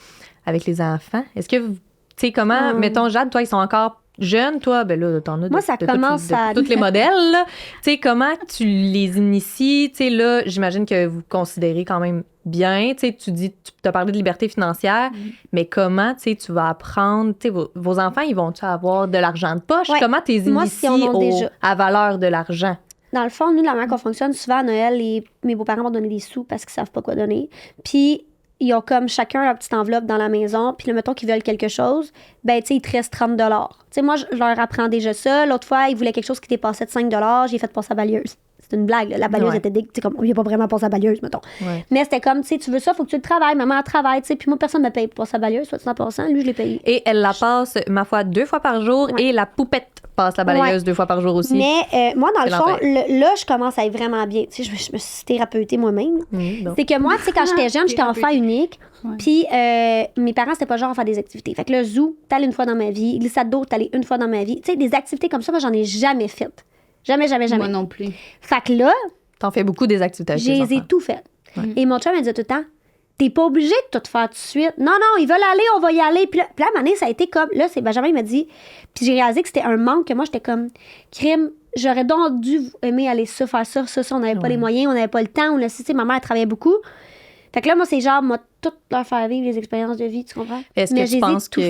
avec les enfants. Est-ce que, tu sais, comment, mettons, Jade, toi, ils sont encore jeunes, toi, ben là, t'en as moi, ça commence à... tous les modèles, là. Tu sais, comment tu les inities? Tu sais, là, j'imagine que vous considérez quand même bien. Tu sais, tu t'as parlé de liberté financière, mais comment, tu sais, tu vas apprendre, tu sais, vos enfants, ils vont-tu avoir de l'argent de poche? Comment tu les inities à valeur de l'argent? Dans le fond, nous, la manière qu'on fonctionne, souvent à Noël, mes beaux-parents vont donner des sous parce qu'ils savent pas quoi donner. Puis, ils ont comme chacun leur petite enveloppe dans la maison. Puis, là, mettons qu'ils veulent quelque chose, ben, tu sais, il te reste 30 $. Tu sais, moi, je leur apprends déjà ça. L'autre fois, ils voulaient quelque chose qui dépassait de 5 $. J'ai fait passer la balieuse. C'est une blague, là. La balieuse était tu sais, comme, il n'y a pas vraiment passé la balieuse, mettons. Mais c'était comme, tu sais, tu veux ça, faut que tu le travailles. Maman, elle travaille, tu sais. Puis moi, personne ne me paye pour passer la balieuse, soit 100%. Lui, je l'ai payé. Et elle la passe, ma foi, 2 fois par jour. Et la poupette passe la balayeuse 2 fois par jour aussi. Mais moi, dans le fond, là, je commence à être vraiment bien. Tu sais, je me suis thérapeutée moi-même. C'est que moi, tu sais, quand j'étais jeune, j'étais enfant unique. Puis mes parents, c'était pas genre à faire des activités. Fait que le zoo, t'es allé une fois dans ma vie. Glissade d'eau, t'es allé une fois dans ma vie. Tu sais, des activités comme ça, moi, j'en ai jamais faites. Jamais. Moi non plus. Fait que là... T'en fais beaucoup des activités. J'ai tout fait. Et mon chum, il disait tout le temps, t'es pas obligé de tout faire tout de suite. Non, ils veulent aller, on va y aller. Puis là, à un moment donné, ça a été comme... Là, c'est Benjamin, il m'a dit... Puis j'ai réalisé que c'était un manque que moi, j'étais comme... Crime, j'aurais donc dû aimer aller ça, faire ça. On n'avait pas les moyens, on n'avait pas le temps. On a, tu sais, ma mère, elle travaillait beaucoup. Fait que là, moi, c'est genre, moi, tout leur faire vivre les expériences de vie, tu comprends? Est-ce que tu penses que...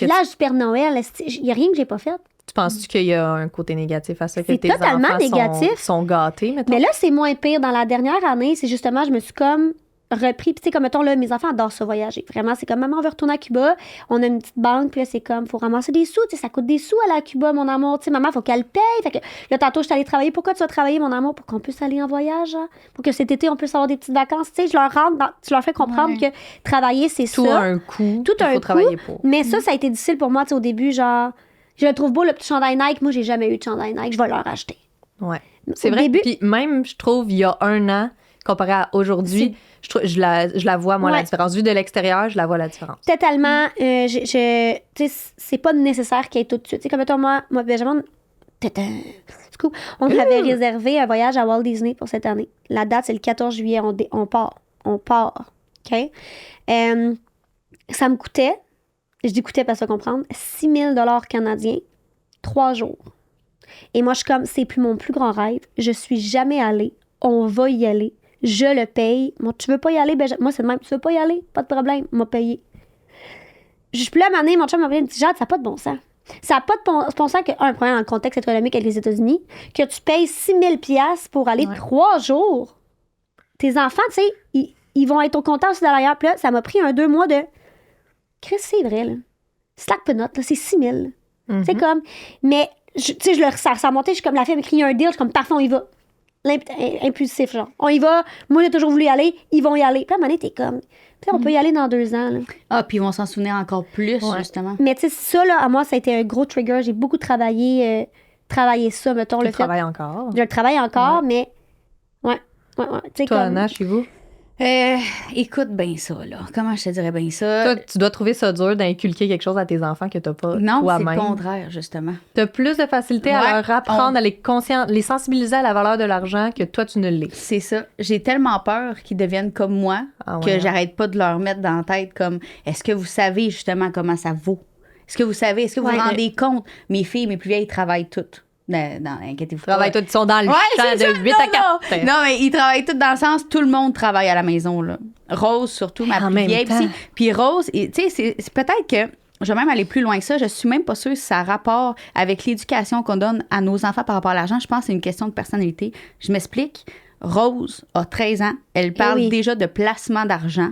L'âge du Père Noël, il n'y a rien que j'ai pas fait. Tu penses-tu qu'il y a un côté négatif à ça, que tes totalement enfants négatif. sont gâtés, mettons? Mais là, c'est moins pire. Dans la dernière année, c'est justement, je me suis comme repris. Puis tu sais, comme mettons, là, mes enfants adorent ça voyager. Vraiment, c'est comme, maman, on veut retourner à Cuba. On a une petite banque, puis là, c'est comme, faut ramasser des sous. Tu sais, ça coûte des sous aller à Cuba, mon amour. Tu sais, maman, faut qu'elle paye. Fait que là, tantôt, je suis allée travailler. Pourquoi tu vas travailler, mon amour? Pour qu'on puisse aller en voyage, hein? Pour que cet été, on puisse avoir des petites vacances. Tu sais, tu leur fais comprendre que travailler, c'est tout ça. Un coût. Tout un faut coût. Travailler pour. Mais ça a été difficile pour moi, tu sais, au début, genre. Je le trouve beau, le petit chandail Nike. Moi, j'ai jamais eu de chandail Nike. Je vais leur acheter. Ouais. C'est vrai. Puis même, je trouve, il y a 1 an, comparé à aujourd'hui, je la vois, moi, la différence. Vu de l'extérieur, je la vois, la différence. Totalement. Tu sais, c'est pas nécessaire qu'il y ait tout de suite. Tu sais, comme toi, moi, Benjamin, du coup, on avait réservé un voyage à Walt Disney pour cette année. La date, c'est le 14 juillet. On part. OK? Ça me coûtait... Je dis coûtait parce que comprendre, 6 000 $ canadiens, 3 jours. Et moi, je suis comme, c'est mon plus grand rêve. Je suis jamais allée. On va y aller. Je le paye. Moi, tu veux pas y aller? Moi, c'est le même. Tu veux pas y aller? Pas de problème. M'a payé. Je peux l'amener, mon chum m'a dit, Jade, ça n'a pas de bon sens. Ça n'a pas de bon sens qu'un problème dans le contexte économique avec les États-Unis, que tu payes 6 000 $ pour aller 3 jours. Tes enfants, tu sais, ils vont être au comptant aussi derrière. Puis là, ça m'a pris 2 mois de... Chris, c'est vrai, là. Slack penot, là, c'est 6 000. C'est comme... Mais, tu sais, ça remontait, je suis comme, la fille elle m'écrit un deal, je suis comme, parfait, on y va. Impulsif, genre. On y va, moi, j'ai toujours voulu y aller, ils vont y aller. Puis là, à un moment donné, t'es comme... Puis là, on peut y aller dans 2 ans, là. Ah, puis ils vont s'en souvenir encore plus, justement. Mais, tu sais, ça, là, à moi, ça a été un gros trigger. J'ai beaucoup travaillé ça, mettons, le fait... Tu travailles encore. Je le travaille encore, mais... Ouais. Toi, Anna, chez vous? Écoute bien ça, là. Comment je te dirais bien ça? Toi, tu dois trouver ça dur d'inculquer quelque chose à tes enfants que t'as pas toi-même. Non, c'est le contraire, justement. T'as plus de facilité à leur apprendre, à les sensibiliser à la valeur de l'argent que toi, tu ne l'es. C'est ça. J'ai tellement peur qu'ils deviennent comme moi que j'arrête pas de leur mettre dans la tête comme, est-ce que vous savez justement comment ça vaut? Est-ce que vous savez? Est-ce que vous vous rendez compte? Mes filles, mes plus vieilles, travaillent toutes. Non, inquiétez-vous pas. Travaillent tous, ils sont dans le champ de 8 à 4. Non, mais ils travaillent tous dans le sens, tout le monde travaille à la maison, là. Rose, surtout, ma plus vieille. Puis Rose, tu sais, c'est peut-être que je vais même aller plus loin que ça. Je suis même pas sûre si ça a rapport avec l'éducation qu'on donne à nos enfants par rapport à l'argent. Je pense que c'est une question de personnalité. Je m'explique. Rose a 13 ans. Elle parle déjà de placement d'argent.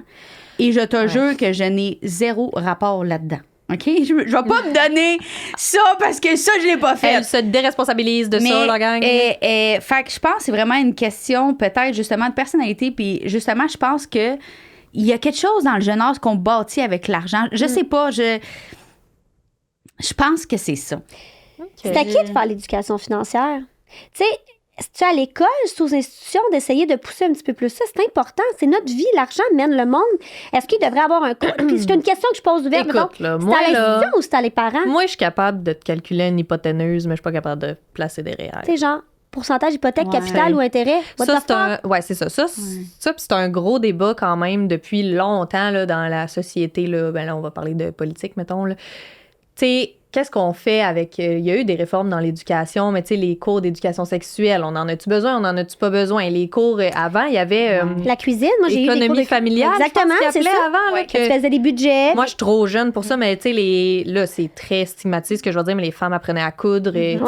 Et je te jure que je n'ai zéro rapport là-dedans. OK? Je vais pas me donner ça parce que ça, je l'ai pas fait. Elle se déresponsabilise de ça, la gang. Fait que je pense que c'est vraiment une question peut-être justement de personnalité. Puis justement, je pense que il y a quelque chose dans le jeune âge qu'on bâtit avec l'argent. Je sais pas, je pense que c'est ça. C'est à qui de faire l'éducation financière? Tu sais, c'est à l'école, c'est aux institutions d'essayer de pousser un petit peu plus ça. C'est important. C'est notre vie. L'argent mène le monde. Est-ce qu'il devrait avoir un cours? C'est une question que je pose ouverte. Écoute, là, c'est à l'institution ou c'est à les parents? Moi, je suis capable de te calculer une hypoténuse, mais je suis pas capable de placer des réels. Tu sais, genre, pourcentage hypothèque, capital ou intérêt? Ça, c'est ça. Ça, c'est un gros débat quand même depuis longtemps là, dans la société. Là, ben là, on va parler de politique, mettons. Tu sais, qu'est-ce qu'on fait avec... Il y a eu des réformes dans l'éducation, mais tu sais, les cours d'éducation sexuelle, on en a-tu besoin, on en a-tu pas besoin? Les cours, avant, il y avait... la cuisine, moi, j'ai eu des cours de familiale, exactement, c'est ça. Avant, là, tu faisais des budgets. Moi, je suis trop jeune pour ça, mais tu sais, là, c'est très stigmatisé ce que je veux dire, mais les femmes apprenaient à coudre, et,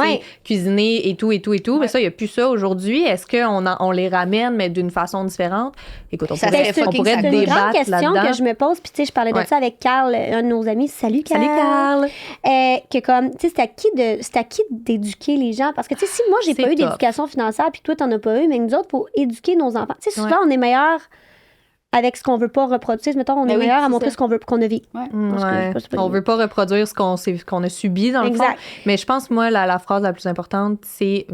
cuisiner et tout. Mais ça, il n'y a plus ça aujourd'hui. Est-ce qu'on les ramène, mais d'une façon différente? Écoute, on pourrait débattre là-dedans. C'est une grande question que je me pose, puis tu sais, je parlais de ça avec Carl, un de nos amis. Salut, Carl. Salut, Carl. Que comme, tu sais, c'est à qui d'éduquer les gens? Parce que, tu sais, si moi, j'ai pas eu d'éducation financière, puis toi, t'en as pas eu, mais nous autres, pour éduquer nos enfants. Tu sais, souvent, on est meilleur avec ce qu'on veut pas reproduire. Mettons, on est meilleur à montrer ce qu'on veut qu'on a vécu. On veut pas reproduire ce qu'on a subi, dans le fond. Mais je pense, moi, la phrase la plus importante, c'est...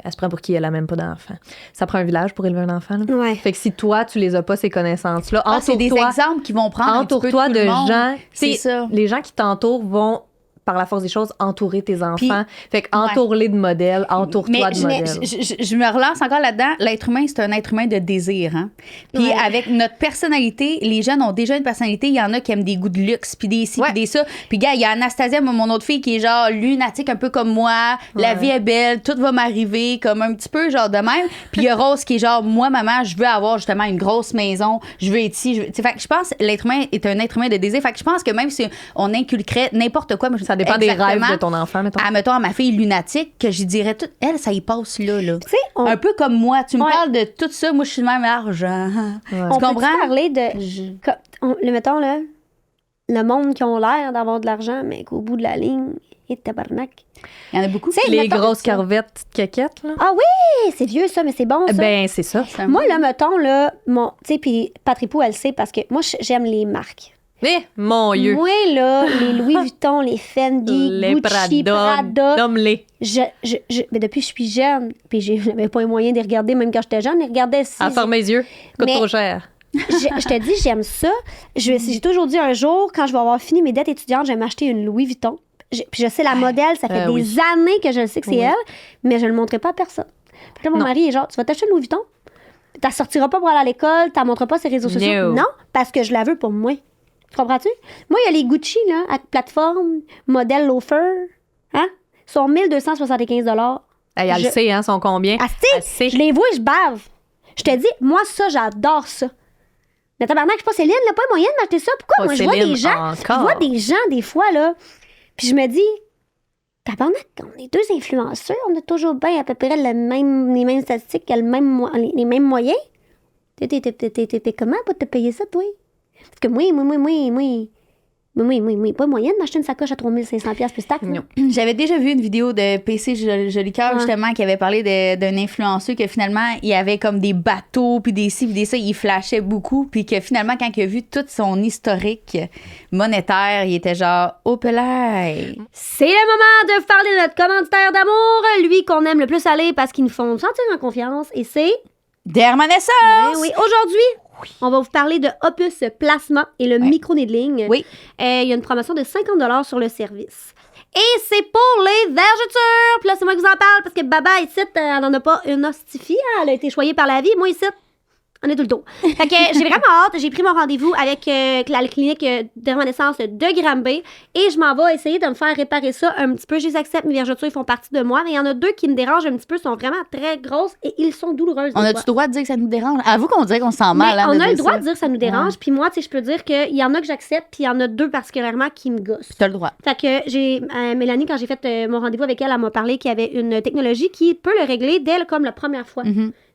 Elle se prend pour qui elle a même pas d'enfant. Ça prend un village pour élever un enfant. Là. Fait que si toi, tu les as pas, ces connaissances-là, c'est des exemples qui vont prendre entoure-toi de gens. C'est ça. Les gens qui t'entourent vont, par la force des choses, entourer tes enfants. Fait que entoure-les de modèles, entoure-toi de modèles. Je me relance encore là-dedans. L'être humain, c'est un être humain de désir. Hein? Puis avec notre personnalité, les jeunes ont déjà une personnalité. Il y en a qui aiment des goûts de luxe, puis des ci, puis des ça. Puis gars, il y a Anastasia, mon autre fille, qui est genre lunatique, un peu comme moi. La vie est belle, tout va m'arriver, comme un petit peu genre de même. Puis il y a Rose qui est genre, moi, maman, je veux avoir justement une grosse maison. Je veux être ici. Fait que je pense que l'être humain est un être humain de désir. Fait que je pense que même si on inculquerait n'importe quoi, ça dépend des rêves de ton enfant, mettons. Mettons à ma fille lunatique, que je dirais tout, elle, ça y passe là. Un peu comme moi. Tu me parles de tout ça, moi, je suis de même argent. Tu comprends? On peut parler de... mettons, là, le monde qui ont l'air d'avoir de l'argent, mais qu'au bout de la ligne, et tabarnak. Il y en a beaucoup. Les grosses corvettes caquettes, là. Ah oui! C'est vieux, ça, mais c'est bon, ça. Ben, c'est ça. Moi, là, mettons, là, tu sais, puis Patripou, elle sait, parce que moi, j'aime les marques. Mon Dieu. Moi, là, les Louis Vuitton, les Fendi, les Gucci, Prada. Nomme-les. Mais depuis que je suis jeune, puis j'avais pas les moyens de les regarder, même quand j'étais jeune, je les regardais si. À faire mes yeux. Coûte trop cher. Je te dis, j'aime ça. J'ai toujours dit un jour, quand je vais avoir fini mes dettes étudiantes, je vais m'acheter une Louis Vuitton. Puis je sais la modèle, ça fait des années que je le sais que c'est elle, mais je ne le montrerai pas à personne. Puis là, mon mari est genre, tu vas t'acheter une Louis Vuitton? Tu la sortiras pas pour aller à l'école, tu la montreras pas sur les réseaux sociaux. Non, parce que je la veux pour moi. Tu comprends-tu? Moi, il y a les Gucci, là, à plateforme, modèle loafer, hein? Sont 1275 $. Elle le sait, hein, sont combien? Je les vois et je bave. Je te dis, moi, ça, j'adore ça. Mais tabarnak, je sais pas, Céline n'a pas moyen de m'acheter ça. Pourquoi? Moi, je vois des gens, des fois, là, puis je me dis, tabarnak, on est deux influenceurs, on a toujours bien à peu près les mêmes statistiques, les mêmes moyens. T'es comment pour te payer ça, toi? Parce que moi, pas moyen de m'acheter une sacoche à 3500$ plus taxe. J'avais déjà vu une vidéo de PC Jolicoeur, justement, qui avait parlé d'un influenceur que finalement, il y avait comme des bateaux, puis des ci, puis des ça, il flashait beaucoup, puis que finalement, quand il a vu tout son historique monétaire, il était genre, oh pelaille. C'est le moment de parler de notre commanditaire d'amour, lui qu'on aime le plus aller parce qu'ils nous font sentir en confiance, et c'est... Dermanescence! Ben oui, aujourd'hui, on va vous parler de Opus Plasma et le micro-needling. Oui. Il y a une promotion de 50$ sur le service. Et c'est pour les vergetures! Puis là, c'est moi qui vous en parle parce que Baba, ici, elle n'en a pas une hostifie. Elle a été choyée par la vie. Moi, ici, On est tout le dos. Fait que j'ai vraiment hâte. J'ai pris mon rendez-vous avec la clinique de renaissance de Granby et je m'en vais essayer de me faire réparer ça un petit peu. Je les accepte, mes vergetures, ils font partie de moi. Mais il y en a 2 qui me dérangent un petit peu, sont vraiment très grosses et ils sont douloureuses. On a-tu le droit de dire que ça nous dérange? Avoue qu'on dirait qu'on se sent mal. On a le droit de dire que ça nous dérange. Puis moi, tu sais, je peux dire qu'il y en a que j'accepte, puis il y en a 2 particulièrement qui me gossent. T'as le droit. Fait que j'ai Mélanie, quand j'ai fait mon rendez-vous avec elle, elle m'a parlé qu'il y avait une technologie qui peut le régler dès comme la première fois.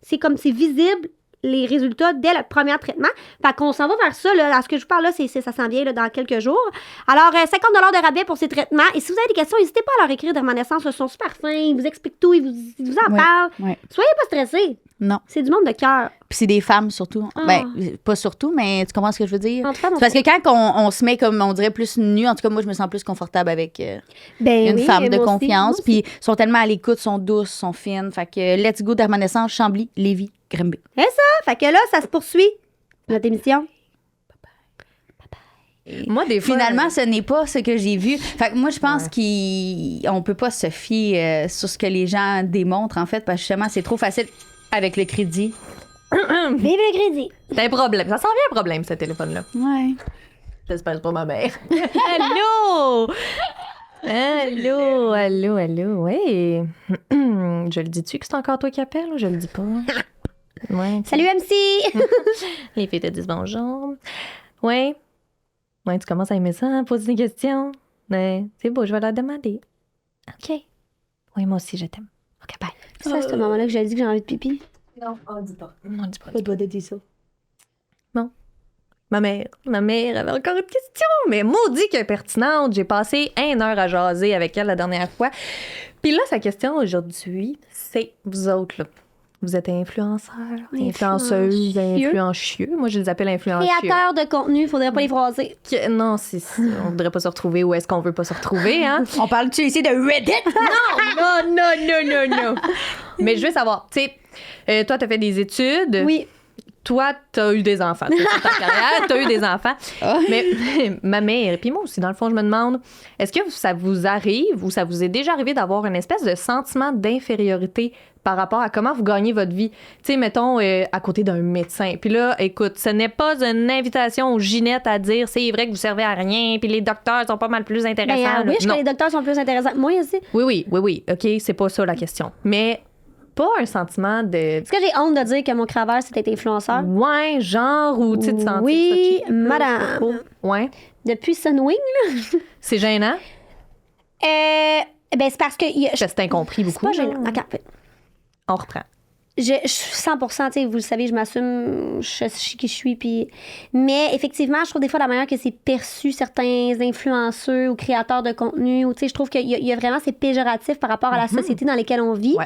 C'est comme c'est visible les résultats dès le premier traitement. Fait qu'on s'en va vers ça. Là. À ce que je vous parle, là, ça s'en vient là, dans quelques jours. Alors, 50 $ de rabais pour ces traitements. Et si vous avez des questions, n'hésitez pas à leur écrire de Renaissance. Ils sont super fins. Ils vous expliquent tout. Ils vous en parlent. Ouais. Soyez pas stressés. Non. C'est du monde de cœur. Puis c'est des femmes surtout. Ah. Ben, pas surtout, mais tu comprends ce que je veux dire? En tout cas, c'est parce que quand on se met comme, on dirait, plus nu, en tout cas, moi, je me sens plus confortable avec une femme de confiance. Puis ils sont tellement à l'écoute, sont douces, sont fines. Fait que let's go d'Hermanescence, Chambly, Lévis, Granby. C'est ça. Fait que là, ça se poursuit. Notre émission. Moi, des fois, Finalement, ce n'est pas ce que j'ai vu. Fait que moi, je pense qu'on peut pas se fier sur ce que les gens démontrent, en fait, parce que justement, c'est trop facile avec le crédit. Vive le crédit. C'est un problème. Ça s'en vient un problème, ce téléphone-là. Ouais. J'espère que c'est pas ma mère. Allô? Allô, ouais. Je le dis-tu que c'est encore toi qui appelles ou je le dis pas? Ouais. Salut, MC! Les filles te disent bonjour. Ouais. Ouais, tu commences à aimer ça, hein, poser des questions. Ouais, c'est beau, je vais leur demander. OK. Oui, moi aussi, je t'aime. OK, bye. C'est à ce moment-là que j'ai dit que j'ai envie de pipi. Non, on dit pas. On dit pas. Pas de dire ça. Non. Ma mère avait encore une question, mais maudit qu'elle est pertinente. J'ai passé 1 heure à jaser avec elle la dernière fois. Puis là, sa question aujourd'hui, c'est vous autres, là. Vous êtes influenceurs, influenceuses, influencieux. Moi, je les appelle influencieux. Créateurs de contenu, faudrait pas les phraser. Non, on voudrait pas se retrouver où est-ce qu'on veut pas se retrouver, hein? On parle-tu ici de Reddit? Non. Mais je veux savoir, tu sais, toi, t'as fait des études. Oui. Toi, t'as eu des enfants. Ta carrière, t'as eu des enfants. Mais ma mère, puis moi aussi, dans le fond, je me demande, est-ce que ça vous arrive ou ça vous est déjà arrivé d'avoir une espèce de sentiment d'infériorité par rapport à comment vous gagnez votre vie? Tu sais, mettons, à côté d'un médecin. Puis là, écoute, ce n'est pas une invitation aux Ginettes à dire c'est vrai que vous servez à rien, puis les docteurs sont pas mal plus intéressants. Oui, je crois que les docteurs sont plus intéressants que moi aussi. Oui. OK, c'est pas ça la question. Mais pas un sentiment de... Est-ce que j'ai honte de dire que mon cravers, c'est d'être influenceur? Ouais, genre, ou tu sais, de sentir oui, ça. madame. Ouais. Depuis Sunwing, là. C'est gênant? Ben, c'est parce que... C'est incompris beaucoup. C'est pas gênant. OK, on reprend. Je suis 100%, tu sais, vous le savez, je m'assume, je sais qui je suis, puis... Mais effectivement, je trouve des fois la manière que c'est perçu certains influenceurs ou créateurs de contenu, ou tu sais, je trouve qu'il y a vraiment, c'est péjoratif par rapport à la société dans laquelle on vit. Ouais.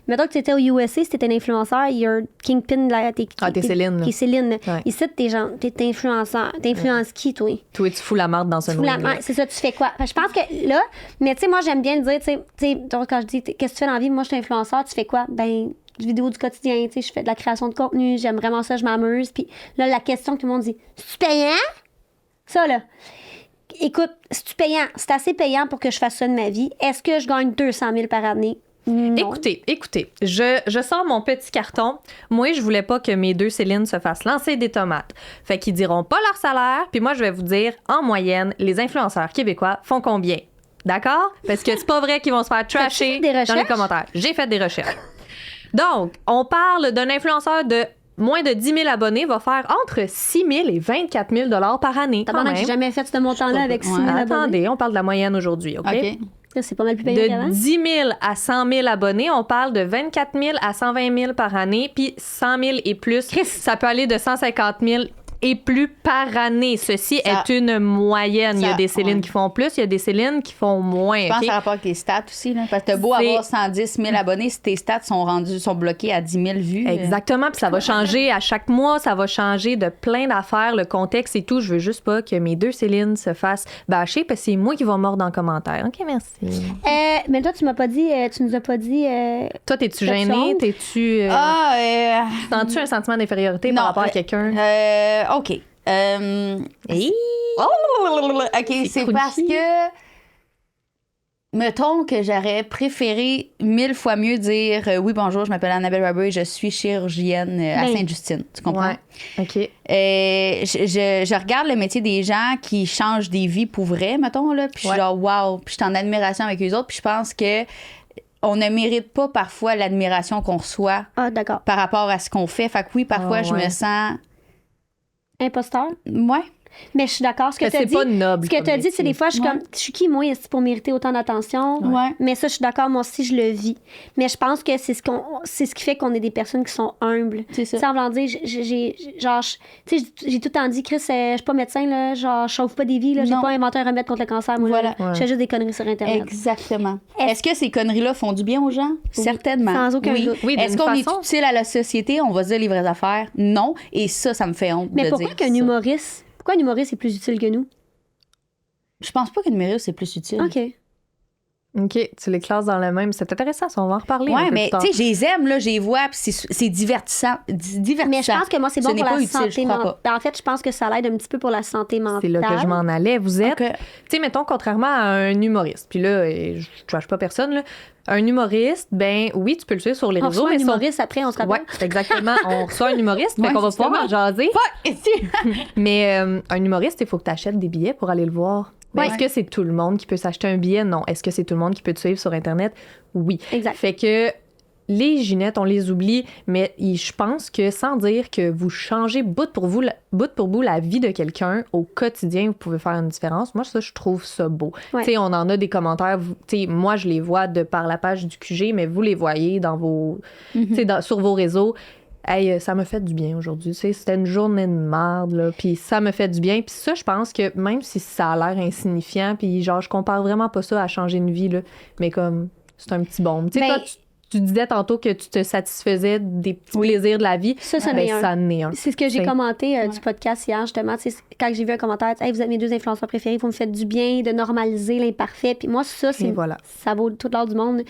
Mettons que tu étais au USA, si t'étais un influenceur, you're kingpin, là, t'es Céline. T'es Céline. Ouais. Ici, t'es influenceur. T'influences qui, toi? Toi, tu fous la marde dans ce monde. Ouais, c'est ça, tu fais quoi? Je pense que là, mais tu sais, moi, j'aime bien le dire, tu sais, quand je dis, qu'est-ce que tu fais dans la vie? Moi, je suis influenceur, tu fais quoi? Ben, vidéos du quotidien, tu sais, je fais de la création de contenu, j'aime vraiment ça, je m'amuse. Puis là, la question que tout le monde dit, c'est-tu payant? Ça, là. Écoute, c'est-tu payant? C'est assez payant pour que je fasse ça de ma vie. Est-ce que je gagne 200 000 par année? Non. Écoutez, je sors mon petit carton. Moi, je voulais pas que mes 2 Céline se fassent lancer des tomates. Fait qu'ils diront pas leur salaire, puis moi, je vais vous dire, en moyenne, les influenceurs québécois font combien? D'accord? Parce que c'est pas vrai qu'ils vont se faire trasher dans les commentaires. J'ai fait des recherches. Donc, on parle d'un influenceur de moins de 10 000 abonnés va faire entre 6 000 et 24 000 $ par année. T'as que j'ai jamais fait ce montant-là avec 6 000 abonnés. Attendez, on parle de la moyenne aujourd'hui, OK? C'est pas mal plus payant qu'avant. De 10 000 à 100 000 abonnés, on parle de 24 000 à 120 000 par année, puis 100 000 et plus, ça peut aller de 150 000 et plus par année. Ceci est une moyenne. Il y a des Célines qui font plus, il y a des Célines qui font moins. Je pense que ça a rapport avec tes stats aussi. Là, parce que t'as beau avoir 110 000 abonnés, si tes stats sont bloqués à 10 000 vues. Exactement. Puis ça va changer à chaque mois. Ça va changer de plein d'affaires, le contexte et tout. Je veux juste pas que mes 2 Célines se fassent bâcher parce que c'est moi qui vais mordre en commentaire. OK, merci. Mais toi, tu nous as pas dit... Toi, t'es-tu gênée? T'es-tu... sens-tu un sentiment d'infériorité par rapport à quelqu'un? OK. OK, c'est parce que Mettons que j'aurais préféré 1000 fois mieux dire oui, bonjour, je m'appelle Annabelle Weber et je suis chirurgienne à Sainte-Justine. Tu comprends? Ouais. OK. Je regarde le métier des gens qui changent des vies pour vrai, mettons, là. Puis je suis genre, wow. Puis je suis en admiration avec eux autres. Puis je pense que on ne mérite pas parfois l'admiration qu'on reçoit par rapport à ce qu'on fait. Fait que oui, parfois, je me sens. Imposteur? Ouais. Mais je suis d'accord. Ce que tu as dit, pas noble. Ce que tu as dit, c'est des fois, je suis comme, je suis qui, moi, pour mériter autant d'attention? Ouais. Mais ça, je suis d'accord, moi aussi, je le vis. Mais je pense que c'est ce qui fait qu'on est des personnes qui sont humbles. C'est ça. Tu sais, en voulant dire, j'ai tout le temps dit, Chris, je suis pas médecin, là, genre, je sauve pas des vies, là, j'ai pas inventé un remède contre le cancer, moi, Voilà. je fais juste des conneries sur Internet. Exactement. Est-ce que ces conneries-là font du bien aux gens? Oui. Certainement. Sans aucun doute. Oui, Est-ce qu'on est utile à la société? On va se dire les vraies affaires? Non. Et ça me fait honte de Mais dire pourquoi qu'un humoriste... Pourquoi un humoriste est plus utile que nous? Je pense pas qu'une humoriste c'est plus utile. OK. Tu les classes dans le même. C'est intéressant, ça, on va en reparler. Ouais, mais tu sais, je les aime, là, je les vois, puis c'est divertissant. Mais je pense que moi, c'est bon pour la santé mentale. En fait, je pense que ça l'aide un petit peu pour la santé mentale. C'est là que je m'en allais. Vous êtes, Okay. tu sais, mettons, contrairement à un humoriste, puis là, je ne trash pas personne, là, un humoriste, ben oui, tu peux le suivre sur les on réseaux. reçoit un humoriste après, on se rappelle. Oui, exactement. On reçoit un humoriste, fait qu'on va pouvoir en jaser. Mais un humoriste, il faut que tu achètes des billets pour aller le voir. Ben, est-ce que c'est tout le monde qui peut s'acheter un billet? Non. Est-ce que c'est tout le monde qui peut te suivre sur Internet? Oui. Exact. Fait que les Ginettes, on les oublie, mais je pense que sans dire que vous changez bout pour bout la vie de quelqu'un au quotidien, vous pouvez faire une différence. Moi, ça, je trouve ça beau. Ouais. Tu sais, on en a des commentaires. Tu sais, moi, je les vois de par la page du QG, mais vous les voyez dans vos, tu sais, sur vos réseaux. Hey, ça me fait du bien aujourd'hui. Tu sais, c'était une journée de merde, là. Puis ça me fait du bien. Puis ça, je pense que même si ça a l'air insignifiant, puis genre, je compare vraiment pas ça à changer une vie, là. Mais comme, c'est un petit baume. Tu sais, toi, tu disais tantôt que tu te satisfaisais des petits plaisirs de la vie. Ça en est un. C'est ce que j'ai commenté du podcast hier, justement. Quand j'ai vu un commentaire, hey, vous êtes mes 2 influenceurs préférés, vous me faites du bien de normaliser l'imparfait. Puis moi, ça, ça vaut tout l'or du monde.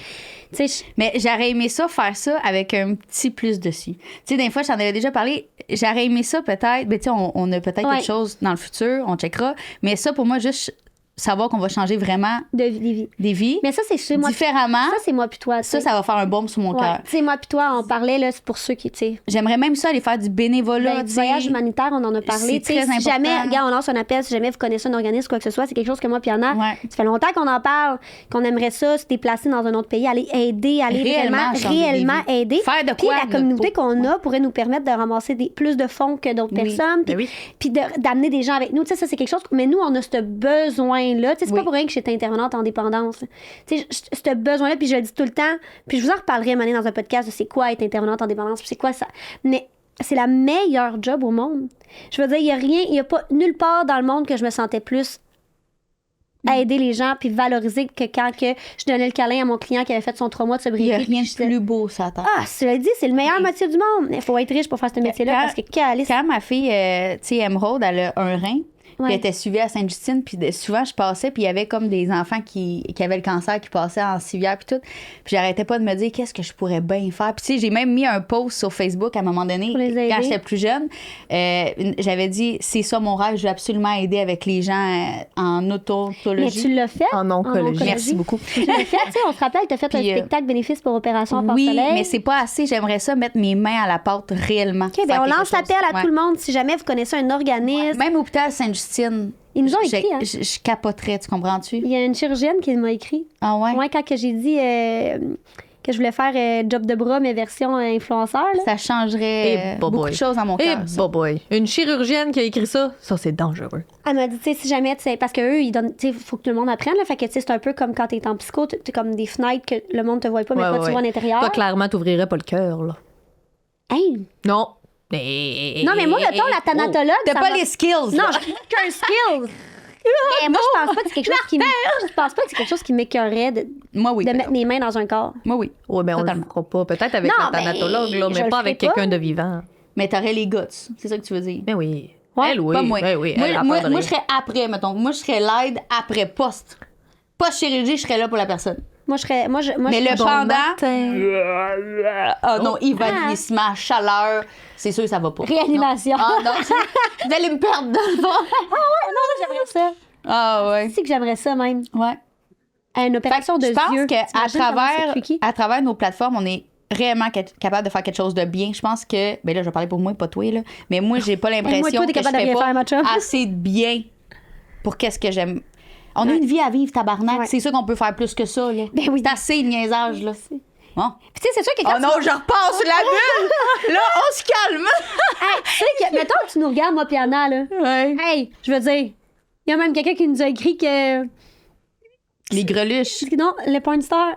Mais j'aurais aimé ça, faire ça avec un petit plus dessus. Tu sais, des fois, je t'en avais déjà parlé. J'aurais aimé ça peut-être. Mais tu sais, on a peut-être quelque chose dans le futur, on checkera. Mais ça, pour moi, juste savoir qu'on va changer vraiment des vies. Mais ça, c'est chez moi. Différemment. Ça, c'est moi puis toi. Ça va faire un baume sur mon cœur. Tu sais, moi puis toi, on parlait, là, c'est pour ceux qui, tu sais. J'aimerais même ça aller faire du bénévolat. Du voyage humanitaire, on en a parlé. C'est très important. Si jamais, regarde, on lance un appel, si jamais vous connaissez un organisme, quoi que ce soit, c'est quelque chose que moi puis Anna, ça fait longtemps qu'on en parle, qu'on aimerait ça, se déplacer dans un autre pays, aller aider, aller réellement aider. Faire de quoi? Puis la communauté qu'on a pourrait nous permettre de ramasser plus de fonds que d'autres personnes. Puis d'amener des gens avec nous. Tu sais, ça, c'est quelque chose. Mais nous, on a ce besoin-là. Tu sais, c'est pas pour rien que j'étais intervenante en dépendance. Tu sais, ce besoin-là, puis je le dis tout le temps, puis je vous en reparlerai Mané dans un podcast de c'est quoi être intervenante en dépendance, puis c'est quoi ça. Mais c'est la meilleure job au monde. Je veux dire, il y a pas nulle part dans le monde que je me sentais plus à aider les gens puis valoriser que quand que je donnais le câlin à mon client qui avait fait son 3 mois de sobriété. Il n'y a rien de plus beau, ça. Cela dit, c'est le meilleur métier du monde. Il faut être riche pour faire ce métier-là parce que quand ma fille, tu sais, Emeraude, elle a un rein. Puis elle était suivie à Sainte-Justine, puis souvent je passais, puis il y avait comme des enfants qui avaient le cancer qui passaient en civière puis tout. Puis j'arrêtais pas de me dire qu'est-ce que je pourrais bien faire. Puis tu sais, j'ai même mis un post sur Facebook à un moment donné quand j'étais plus jeune. J'avais dit c'est ça mon rêve, je veux absolument aider avec les gens en odontologie. Mais tu l'as fait en oncologie. Merci beaucoup. Tu l'as fait, tu sais, on se rappelle, tu as fait un spectacle bénéfice pour Opération Enfant Oui, Soleil. mais c'est pas assez. J'aimerais ça mettre mes mains à la porte réellement. OK, bien on lance l'appel à tout le monde si jamais vous connaissez un organisme. Même hôpital Sainte-Justine. Ils nous ont écrit, hein? Je capoterais, tu comprends-tu? Il y a une chirurgienne qui m'a écrit. Ah ouais? Ouais, quand que j'ai dit que je voulais faire job de bras, mais version influenceur. Là. Ça changerait beaucoup de choses dans mon cœur. Une chirurgienne qui a écrit ça, c'est dangereux. Elle m'a dit, tu sais, si jamais, parce qu'eux, ils donnent, tu sais, il faut que tout le monde apprenne, là. Fait que, tu sais, c'est un peu comme quand t'es en psycho, t'es comme des fenêtres que le monde te voit pas, mais toi, tu vois à l'intérieur. Toi, clairement, t'ouvrirais pas le cœur, là. Hey! Non. Non, mais moi, mettons, la thanatologue. T'as pas les skills. Non, j'ai aucun skills. Mais moi, je pense pas que c'est quelque chose qui m'écœurait de mettre mes mains dans un corps. Moi, oui. Oui, mais on le fera pas. Peut-être avec la thanatologue, là, mais pas avec quelqu'un de vivant. Mais t'aurais les guts. C'est ça que tu veux dire. Ben oui. Ouais. Elle, oui. Pas moi. Ben oui, moi, je serais après, mettons. Moi, je serais l'aide après post. Post-chirurgie, je serais là pour la personne. Mais le pendant. Oh non, évanouissement, chaleur. C'est sûr, ça va pas. Réanimation. Ah non, vous allez me perdre dans le fond. Ah ouais, non, j'aimerais ça. Ah ouais. C'est que j'aimerais ça même. Ouais. une opération de je pense yeux. qu'à T'imagines comment c'est tricky? à travers nos plateformes, on est réellement capable de faire quelque chose de bien. Je pense que, ben là, je vais parler pour moi, pas toi, là, mais moi, j'ai pas l'impression moi, toi, t'es que je capable de fais rien faire, ma pas chum. assez de bien pour qu'est-ce que j'aime. On a une vie à vivre, tabarnak. Ouais. C'est sûr qu'on peut faire plus que ça, là. Ben oui. C'est assez de niaisage, là. Bon. Puis tu sais, c'est sûr que quand Oh non, je repars sur la bulle! Là, on se calme! Hey, tu sais que, mettons que tu nous regardes, moi, puis Anna, là. Ouais. Hey, je veux dire, il y a même quelqu'un qui nous a écrit que. Les greluches. Non, le porn star.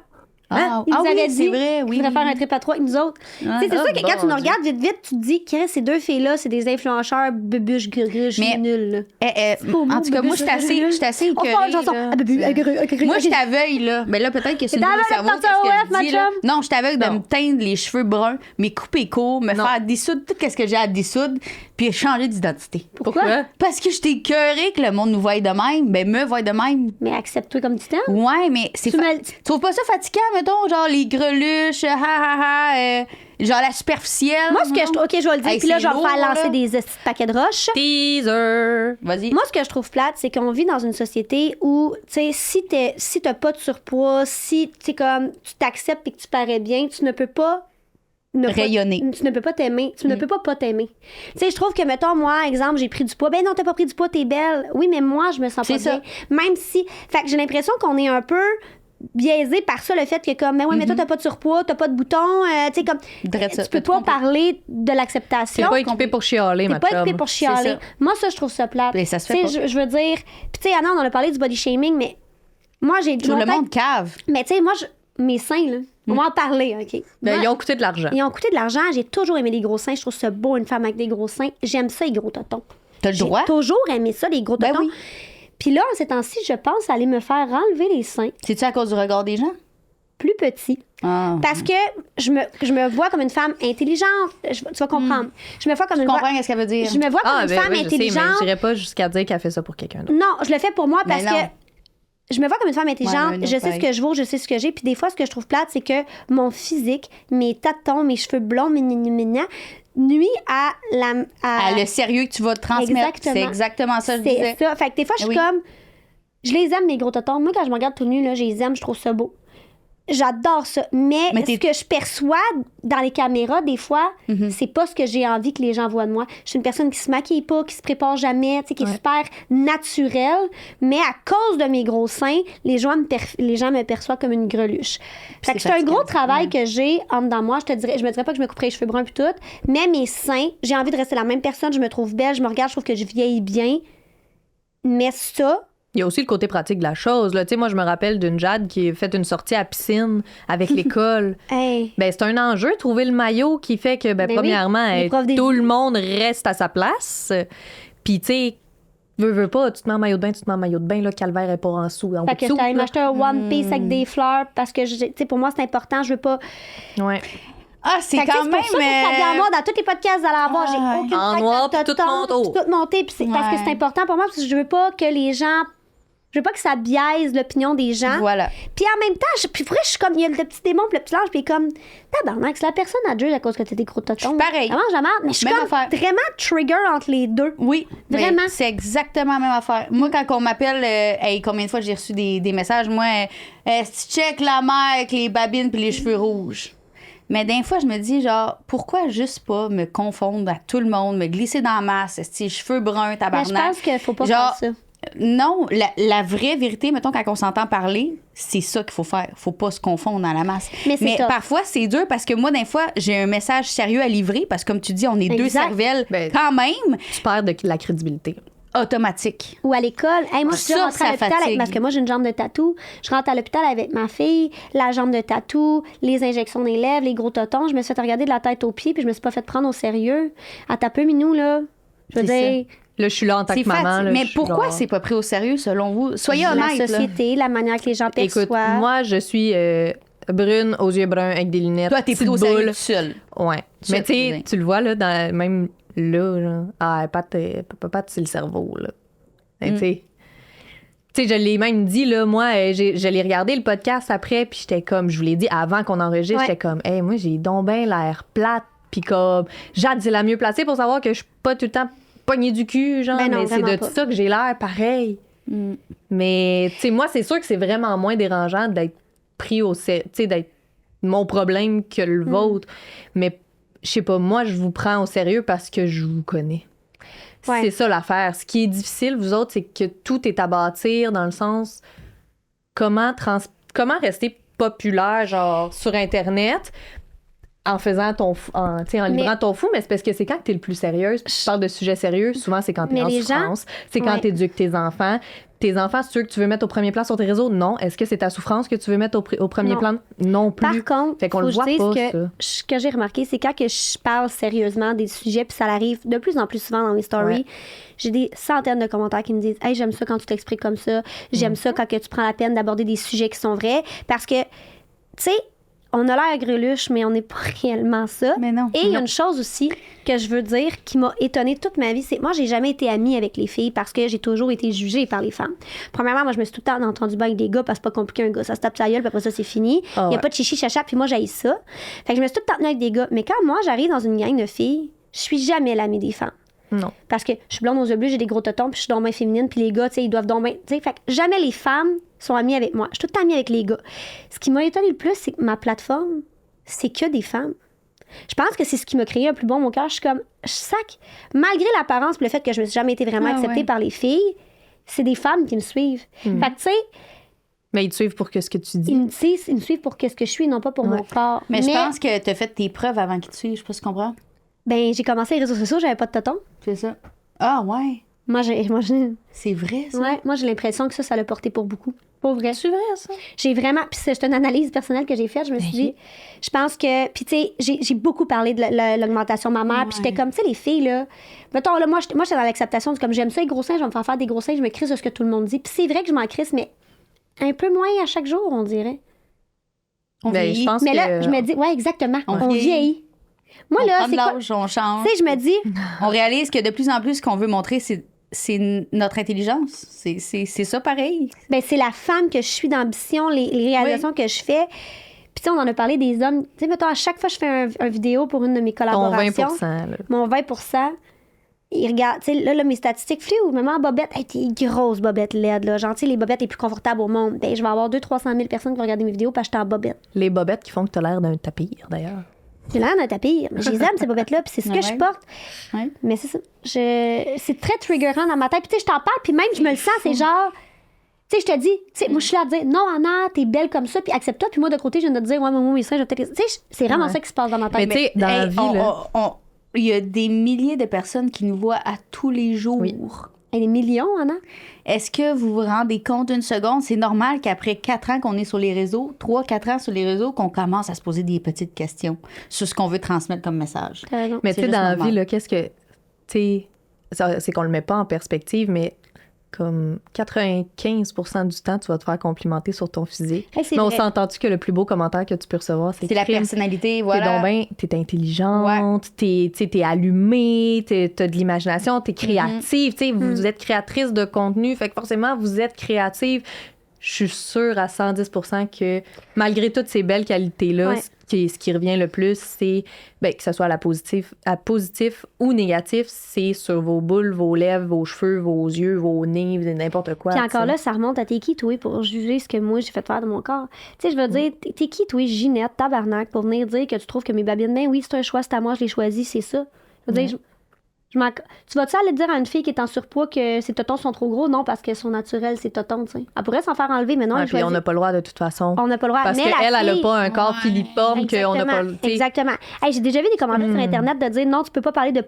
Ah, Il nous oui, avait dit c'est vrai, oui. qu'il voudrait faire un trip à trois avec nous autres. Tu sais, c'est sûr que quand tu nous regardes vite, tu te dis que ces deux filles-là, c'est des influenceurs bubuches, gruges, Mais- nuls. Là. En tout cas, moi, je suis assez On fait une chanson. écœurée. Moi, je suis aveugle, là. Mais là, peut-être que c'est T'es le nouveau aveugle cerveau. de partir au Qu'est-ce que F, je dis, ma là? chum? Non, je suis aveugle de Non. me teindre les cheveux bruns, mais couper court, me faire dissoudre tout ce que j'ai à dissoudre, puis changer d'identité. Pourquoi? Parce que je t'ai écœurée que le monde nous voie de même. Ben, me voie de même. Mais accepte-toi comme tu t'aimes. Ouais, mais c'est Tu me- tu trouves pas ça fatigant, mettons, genre les greluches, genre la superficielle? Moi, ce que je trouve. OK, je vais le dire, Hey, puis là, c'est je vais me faire lourd, lancer là. des petits paquets de roches. Teaser! Vas-y. Moi, ce que je trouve plate, c'est qu'on vit dans une société où, tu sais, si t'as pas de surpoids, si comme tu t'acceptes et que tu parais bien, tu ne peux pas Rayonner. Tu ne peux pas t'aimer. Tu ne peux pas t'aimer. Tu sais, je trouve que, mettons, moi, exemple, j'ai pris du poids. Ben non, t'as pas pris du poids, t'es belle. Oui, mais moi, je me sens pas C'est ça. bien. Même si. Fait que j'ai l'impression qu'on est un peu biaisé par ça, le fait que, comme, ben ouais, mais toi, t'as pas de surpoids, t'as pas de boutons. Tu sais, comme. Drette ça, Tu peux t'as tout pas compris. parler de T'es l'acceptation. pas équipé pour chialer, T'es ma pas chum. équipé pour chialer. ça. Moi, ça, je trouve ça plate. Mais ça se fait Tu sais, pas. je veux dire. Puis, tu sais, Anna, on en a parlé du body shaming, mais moi, j'ai. Tout le longtemps- monde cave. Mais, tu sais, moi, mes seins, là, on va en parler, OK? Ben, Moi, ils ont coûté de l'argent. ils ont coûté de l'argent. J'ai toujours aimé les gros seins. Je trouve ça beau, une femme avec des gros seins. J'aime ça, les gros totons. T'as le J'ai droit. toujours aimé ça, les gros Ben totons. oui. Puis là, en ces temps-ci, je pense aller me faire enlever les seins C'est-tu à cause du regard des gens? plus petits. Ah. Parce que je me vois comme une femme intelligente. Tu vas comprendre. Je me vois comme Je une comprends ce qu'elle veut dire. Je me vois comme une femme oui, je sais, mais intelligente. je dirais pas jusqu'à dire qu'elle fait ça pour quelqu'un d'autre. Non, je le fais pour moi parce Mais non. que je me vois comme une femme intelligente, Ouais, ouais, je sais ce que je vaux, je sais ce que j'ai. Puis des fois, ce que je trouve plate, c'est que mon physique, mes tatons, mes cheveux blonds, nuit à la. Le sérieux que tu vas te transmettre. Exactement. C'est exactement ça que je disais. C'est ça. Fait que des fois, je suis Oui. comme. Je les aime, mes gros tatons. Moi, quand je me regarde tout nu, là, je les aime, je trouve ça beau. J'adore ça. Mais Mais ce que je perçois dans les caméras, des fois, c'est pas ce que j'ai envie que les gens voient de moi. Je suis une personne qui se maquille pas, qui se prépare jamais, tu sais, qui est super naturelle. Mais à cause de mes gros seins, les gens me perçoivent comme une greluche. Fait que C'est c'est un gros fatigant. travail que j'ai en dedans moi. Je me dirais pas que je me couperais les cheveux bruns puis tout. Mais mes seins, j'ai envie de rester la même personne. Je me trouve belle, je me regarde, je trouve que je vieillis bien. Mais ça, Il y a aussi le côté pratique de la chose. Là. Tu sais, moi, je me rappelle d'une Jade qui a fait une sortie à piscine avec l'école. hey, Ben, c'est un enjeu, trouver le maillot qui fait que, Ben oui, premièrement, les profs des- tout le monde reste à sa place. Puis, tu sais, veux pas, tu te mets en maillot de bain, là, calvaire est pas en dessous. En fait que dessous, j'allais là. m'acheter un One Piece avec des fleurs parce que, tu sais, pour moi, c'est important. Je veux pas. Ouais. Ah, c'est Fait que, quand c'est même. pour ça que ça vient en moi. Dans tous les podcasts, vous allez en voir. J'ai Ah, aucune en plaque noir, de puis tout tonton, monté. puis tout monté. Puis c'est parce que Ouais. c'est important pour moi parce que je veux pas que les gens. Je veux pas que ça biaise l'opinion des gens. Voilà. Puis en même temps, puis après, je suis comme, il y a le petit démon, puis le petit ange, puis il est comme, tabarnak, c'est la personne à Dieu à cause que t'as des gros totons. Je suis pareil. Ça mange la merde, mais je suis Même comme affaire. vraiment trigger entre les deux. Oui, Vraiment. mais c'est exactement la même affaire. Moi, quand on m'appelle, hey, combien de fois j'ai reçu des messages, moi, si tu check la mère avec les babines puis les cheveux rouges. Mais d'un fois, je me dis, genre, pourquoi juste pas me confondre à tout le monde, me glisser dans la masse, ces cheveux bruns, Mais tabarnak. je pense qu'il faut pas Genre, faire ça. Non, la vraie vérité, mettons, quand on s'entend parler, c'est ça qu'il faut faire. Faut pas se confondre dans la masse. Mais c'est tough. parfois, c'est dur parce que moi, des fois, j'ai un message sérieux à livrer parce que, comme tu dis, on est deux Exact. cervelles Ben, quand même Tu perds de la crédibilité. automatique. Ou à l'école. Hey, moi, je suis Ça, déjà rentrée à ça l'hôpital avec, fatigue. parce que moi, j'ai une jambe de tatou. Je rentre à l'hôpital avec ma fille, la jambe de tatou, les injections des lèvres, les gros totons. Je me suis fait regarder de la tête aux pieds, puis je me suis pas fait prendre au sérieux. À ta peu, Minou, là. Je veux C'est dire, Là, je suis là en tant C'est que maman. fatigant. là, Mais je suis pourquoi genre- c'est pas pris au sérieux, selon vous? Soyez la honnête. là. société, la manière que les gens perçoivent. Écoute, moi, je suis brune, aux yeux bruns, avec des lunettes. Toi, t'es pris petite au sérieux boule. tout seul. Ouais. Ça, Mais tu tu sais, tu le vois, là, même là, genre, Pat, c'est le cerveau, là. Tu sais. Tu sais, je l'ai même dit, là, moi, je l'ai regardé le podcast après, puis j'étais comme, je vous l'ai dit avant qu'on enregistre, Ouais. j'étais comme, hey, moi, j'ai donc ben l'air plate, puis comme, Jade, c'est la mieux placée pour savoir que je suis pas tout le temps pognée du cul, genre, Ben non, mais c'est vraiment de pas. tout ça que j'ai l'air pareil. Mais, tu sais, moi, c'est sûr que c'est vraiment moins dérangeant d'être pris au sérieux, tu sais, d'être mon problème que le vôtre. Mais, je sais pas, moi, je vous prends au sérieux parce que je vous connais. Ouais. C'est ça l'affaire. Ce qui est difficile, vous autres, c'est que tout est à bâtir dans le sens comment rester populaire, genre, sur Internet en faisant en livrant ton fou, mais c'est parce que c'est quand t'es le plus sérieuse. Tu parles de sujets sérieux, souvent c'est quand t'es en souffrance. C'est quand t'éduques tes enfants. Tes enfants, c'est ceux que tu veux mettre au premier plan sur tes réseaux? Non. Est-ce que c'est ta souffrance que tu veux mettre au premier plan? Non plus. Par contre, fait qu'on le voit pas, ce que j'ai remarqué, c'est quand que je parle sérieusement des sujets, puis ça arrive de plus en plus souvent dans mes stories, j'ai des centaines de commentaires qui me disent « Hey, j'aime ça quand tu t'exprimes comme ça. J'aime ça quand que tu prends la peine d'aborder des sujets qui sont vrais. » Parce que, tu sais, on a l'air greluche, mais on n'est pas réellement ça. Mais non. Et il y a une chose aussi que je veux dire qui m'a étonnée toute ma vie, c'est moi, j'ai jamais été amie avec les filles parce que j'ai toujours été jugée par les femmes. Premièrement, moi, je me suis tout le temps entendu bien avec des gars parce que c'est pas compliqué un gars. Ça se tape sa gueule, puis après ça, c'est fini. Il y a pas de chichi chacha, puis moi, j'haïs ça. Fait que je me suis tout le temps tenue avec des gars. Mais quand moi, j'arrive dans une gang de filles, je suis jamais l'amie des femmes. Non. Parce que je suis blonde aux yeux bleus, j'ai des gros totons, puis je suis donc bien féminine, puis les gars, tu sais, ils doivent donc bien. Tu sais, fait que jamais les femmes sont amies avec moi. Je suis tout le temps amie avec les gars. Ce qui m'a étonnée le plus, c'est que ma plateforme, c'est que des femmes. Je pense que c'est ce qui m'a créé un plus bon mon cœur. Je suis comme, je sac. Malgré l'apparence et le fait que je me suis jamais été vraiment acceptée par les filles, c'est des femmes qui me suivent. Fait que, tu sais. Mais ils te suivent pour ce que tu dis. Ils me suivent pour ce que je suis, non pas pour mon corps. Mais je pense que tu as fait tes preuves avant qu'ils te suivent. Je sais pas si tu comprends. Ben, j'ai commencé les réseaux sociaux, j'avais pas de totons. C'est ça. Ah, ouais. Moi, c'est vrai, ça? Ouais, moi, j'ai l'impression que ça l'a porté pour beaucoup. Pour vrai. C'est vrai, ça? J'ai vraiment... Puis c'est une analyse personnelle que j'ai faite. Je me suis dit... Je pense que... Puis tu sais, j'ai beaucoup parlé de l'augmentation mammaire. Puis j'étais comme, tu sais, les filles, là... Mettons, là, moi, j'étais dans l'acceptation. C'est comme, j'aime ça, les gros seins, je vais me faire des gros seins. Je me crisse de ce que tout le monde dit. Puis c'est vrai que je m'en crisse, mais un peu moins à chaque jour, on dirait. On vieillit. Je pense mais là, je me dis... Ouais, exactement. On vieillit. Moi, on là, prend de c'est quoi... l'âge, on change. Tu sais, je me dis... On réalise que de plus en plus, ce qu'on veut montrer, c'est notre intelligence. C'est ça pareil. Ben, c'est la femme que je suis d'ambition, les réalisations que je fais. Puis, tu sais, on en a parlé des hommes. Tu sais, mettons, à chaque fois que je fais un vidéo pour une de mes collaborations. Ton 20%, là. Mon 20%, ils regardent. Tu sais, là, mes statistiques, floues, maman, bobette, hey, t'es grosse bobette LED, là. Genre, tu sais, les bobettes les plus confortables au monde. Ben, je vais avoir 200-300 000 personnes qui vont regarder mes vidéos parce que j'étais en bobette. Les bobettes qui font que t'as l'air d'un tapir, d'ailleurs. J'ai l'air d'un tapir. Mais je les aime, ces bobettes-là, puis c'est ce que je porte. Ouais. Mais c'est ça. C'est très triggerant dans ma tête. Puis, tu sais, je t'en parle, puis même, je me le sens, c'est genre. Tu sais, je te dis, tu sais, moi, je suis là à te dire, non, Anna, t'es belle comme ça, puis accepte-toi. Puis moi, de côté, je viens de te dire, ouais, moi, mes seins, je vais peut-être. Tu sais, c'est vraiment ça qui se passe dans ma tête. Mais tu sais, dans la vie, là. Il y a des milliers de personnes qui nous voient à tous les jours. Oui. Et des millions, Anna. Est-ce que vous vous rendez compte une seconde? C'est normal qu'après 4 ans qu'on est sur les réseaux, 3-4 ans sur les réseaux, qu'on commence à se poser des petites questions sur ce qu'on veut transmettre comme message. Mais tu sais, dans la normal. vie, là, qu'est-ce que. Tu sais, c'est qu'on le met pas en perspective, mais comme 95% du temps, tu vas te faire complimenter sur ton physique. Hey, mais on vrai. s'entend-tu que le plus beau commentaire que tu peux recevoir, c'est la crime. personnalité, voilà. T'es intelligente, t'es allumée, t'as de l'imagination, t'es créative. Tu sais, vous êtes créatrice de contenu, fait que forcément, vous êtes créative. Je suis sûre à 110% que malgré toutes ces belles qualités-là, ce qui revient le plus, c'est que ce soit à positif ou négatif, c'est sur vos boules, vos lèvres, vos cheveux, vos yeux, vos nez, n'importe quoi. Puis encore là, ça remonte à t'es qui, toi, pour juger ce que moi, j'ai fait faire de mon corps. Tu sais, je veux dire, t'es qui, toi, Ginette, tabarnak, pour venir dire que tu trouves que mes babines, ben oui, c'est un choix, c'est à moi, je l'ai choisi, c'est ça. Je veux dire, tu vas-tu aller dire à une fille qui est en surpoids que ses totons sont trop gros? Non, parce que son naturel, c'est totons, tu sais. Elle pourrait s'en faire enlever, mais non, puis on n'a pas le droit de toute façon. On n'a pas le droit. Parce mais qu'elle, elle n'a fille... pas un corps filiforme, qu'on n'a pas le. Exactement. Hey, j'ai déjà vu des commentaires sur Internet de dire non, tu peux pas parler de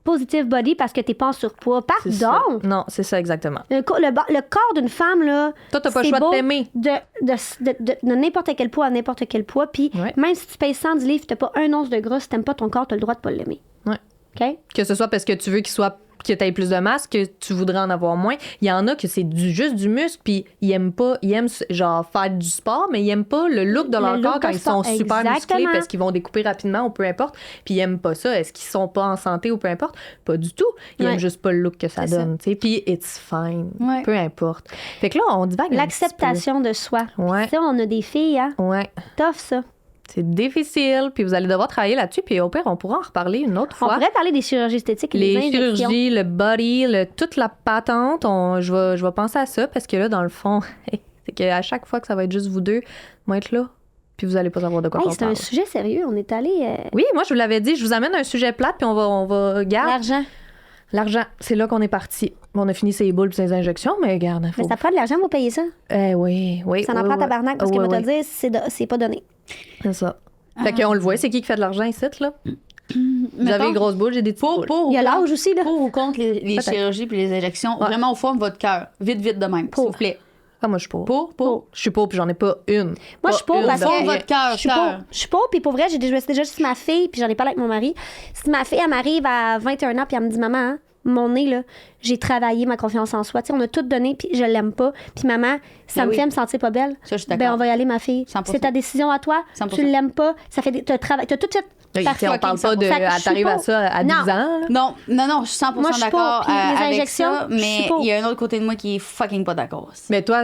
positive body parce que t'es pas en surpoids. Pardon! Non, c'est ça, exactement. Le corps d'une femme, là. Toi, t'as pas le choix de t'aimer. De n'importe quel poids à n'importe quel poids. Puis même si tu payes 110 livres, t'as pas un once de gras, si t'aimes pas ton corps, t'as le droit de pas l'aimer. Ouais. OK? Que ce soit parce que tu veux que tu aies plus de masse, que tu voudrais en avoir moins. Il y en a que c'est juste du muscle, puis ils aiment genre faire du sport, mais ils aiment pas le look de leur corps quand ils sont super musclés parce qu'ils vont découper rapidement ou peu importe, puis ils aiment pas ça. Est-ce qu'ils sont pas en santé ou peu importe? Pas du tout. Ils aiment juste pas le look que ça donne, tu sais. Puis it's fine. Peu importe. Fait que là, on divague l'acceptation de soi. Ouais. Ça, on a des filles, hein? Ouais. Tough, ça. C'est difficile, puis vous allez devoir travailler là-dessus, puis au pire, on pourra en reparler une autre fois. On pourrait parler des chirurgies esthétiques et des Les injections. chirurgies, le body, toute la patente, je vais penser à ça, parce que là, dans le fond, c'est qu'à chaque fois que ça va être juste vous deux, moi être là, puis vous allez pas savoir de quoi on C'est parle. un sujet sérieux. On est allé... Oui, moi, je vous l'avais dit, je vous amène un sujet plate, puis on va regarde. L'argent, c'est là qu'on est parti. On a fini ses boules et ses injections, mais regarde. Mais ça prend de l'argent pour payer ça. Oui. Ça en prend tabarnak, parce que je vais te le dire, c'est pas donné. C'est ça. Fait qu'on le voit, c'est qui fait de l'argent ici, là? Vous avez les grosses boules, j'ai des petites boules. Il y a l'âge aussi, là. Pour ou contre les chirurgies puis les injections, vraiment au fond de votre cœur. Vite de même, s'il vous plaît. Ah, moi, je suis pour. Pour. Je suis pour, puis j'en ai pas une. Moi, je suis pour parce Au fond de que... votre cœur, Je suis pour, puis pour vrai, je me suis déjà dit, si ma fille, puis j'en ai parlé avec mon mari, si ma fille, elle m'arrive à 21 ans, puis elle me dit, maman, hein, mon nez, là, j'ai travaillé ma confiance en soi. Tu sais, on a tout donné, puis je l'aime pas. Puis maman, ça me fait me sentir pas belle. Ça, je suis d'accord. Ben, on va y aller, ma fille. 100%. C'est ta décision à toi. 100%. Tu l'aimes pas. Ça fait t'as tout fait. On parle pas de. T'arrives à ça à 10 ans. Là. Non, je suis 100% Moi, je suis d'accord pour. Puis les avec injections, ça, je suis mais pour. il y a un autre côté de moi qui est fucking pas d'accord. Mais toi,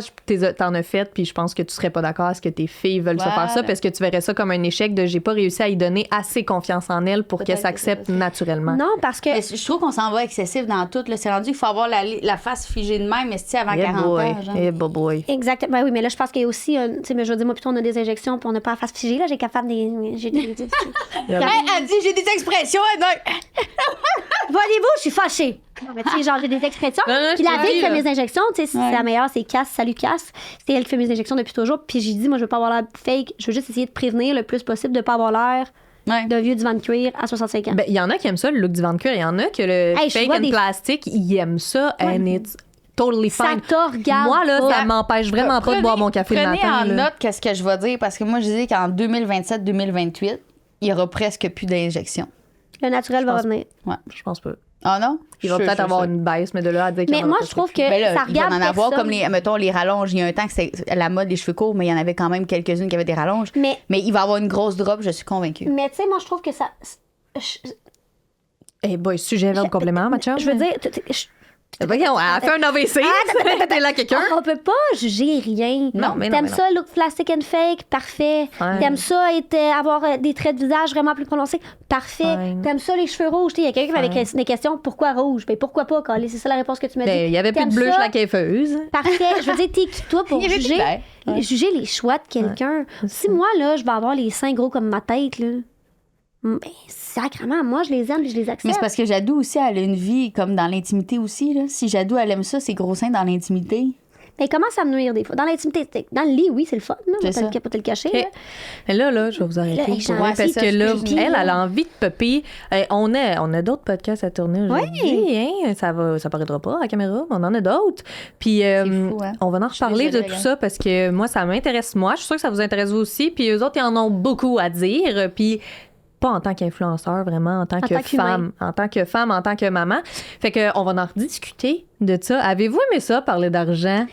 t'en as fait, puis je pense que tu serais pas d'accord à ce que tes filles veulent se faire ça, parce que tu verrais ça comme un échec de j'ai pas réussi à y donner assez confiance en elles pour qu'elles s'acceptent naturellement. Non, parce que. Mais je trouve qu'on s'en va excessif dans tout. Là. C'est rendu qu'il faut avoir la face figée de même, mais c'est avant 40 ans. Genre. Boy. Exactement. Ben oui, mais là, je pense qu'il y a aussi. Tu sais, mais je veux dire, moi, plutôt, on a des injections, puis on n'a pas la face figée. Là, j'ai capable des. Elle dit j'ai des expressions, Voyez-vous, je suis fâchée. Non, mais tu sais, genre, j'ai des expressions. Puis la fille qui fait mes injections, tu sais, c'est la meilleure, c'est Cass, salut Cass. C'est elle qui fait mes injections depuis toujours. Puis j'ai dit, moi, je veux pas avoir l'air fake. Je veux juste essayer de prévenir le plus possible de pas avoir l'air d'un vieux divan de cuir à 65 ans. Ben, il y en a qui aiment ça, le look divan de cuir. Il y en a que le fake and plastic, ils aiment ça. And it's totally fine. Ça te regarde. Moi, là, ça m'empêche vraiment pas de boire mon café le matin. Prenez en là. note qu'est-ce que je vais dire, parce que moi, je dis qu'en 2027-2028, il y aura presque plus d'injections. Le naturel va revenir. Ouais. Je pense pas. Ah non? Il va peut-être avoir une baisse, mais de là à dire qu'il y Mais en moi, aura je trouve que Ben là, ça il va regarde en avoir personne. comme mettons, les rallonges. Il y a un temps que c'était la mode des cheveux courts, mais il y en avait quand même quelques-unes qui avaient des rallonges. Mais il va y avoir une grosse drop, je suis convaincue. Mais tu sais, moi, je trouve que ça. Eh boy, sujet vers le complément, ma chum. Je veux dire, Voyons, elle a fait un AVC. T'es là quelqu'un. on peut pas juger rien. Non, mais non, T'aimes mais non. ça, look plastic and fake? Parfait. Fine. T'aimes ça, avoir des traits de visage vraiment plus prononcés? Parfait. Fine. T'aimes ça, les cheveux rouges? Il y a quelqu'un qui m'avait des questions. Pourquoi rouge? Ben pourquoi pas, Carly? C'est ça la réponse que tu m'as dit. Ben, il y avait plus de T'aimes bleu ça? chez la coiffeuse. Parfait. Je veux dire, t'es qui, toi, pour Il y avait juger, plus de juger les choix de quelqu'un? Si moi, là, je vais avoir les seins gros comme ma tête, là, ben, sacrément, moi, je les aime et je les accepte. Mais c'est parce que Jadou aussi, elle a une vie comme dans l'intimité aussi. Là. Si Jadou, elle aime ça, ses gros seins dans l'intimité. Mais comment ça me nuire des fois? Dans l'intimité, dans le lit, oui, c'est le fun. Là. On C'est va ça. pas te le cacher. Okay. Là. Mais là, je vais vous arrêter. Là, pour j'en vrai, ai parce ça, que là, excuse-moi. elle a envie de popper. On a d'autres podcasts à tourner aujourd'hui. Hein? Ça paraîtra pas à la caméra, mais on en a d'autres. Puis fou, hein? on va en reparler de tout ça parce que moi, ça m'intéresse moi. Je suis sûre que ça vous intéresse vous aussi. Puis eux autres, ils en ont beaucoup à dire. Puis pas en tant qu'influenceur, vraiment, en tant que femme. En tant que femme, en tant que maman. Fait qu'on va en rediscuter de ça. Avez-vous aimé ça, parler d'argent?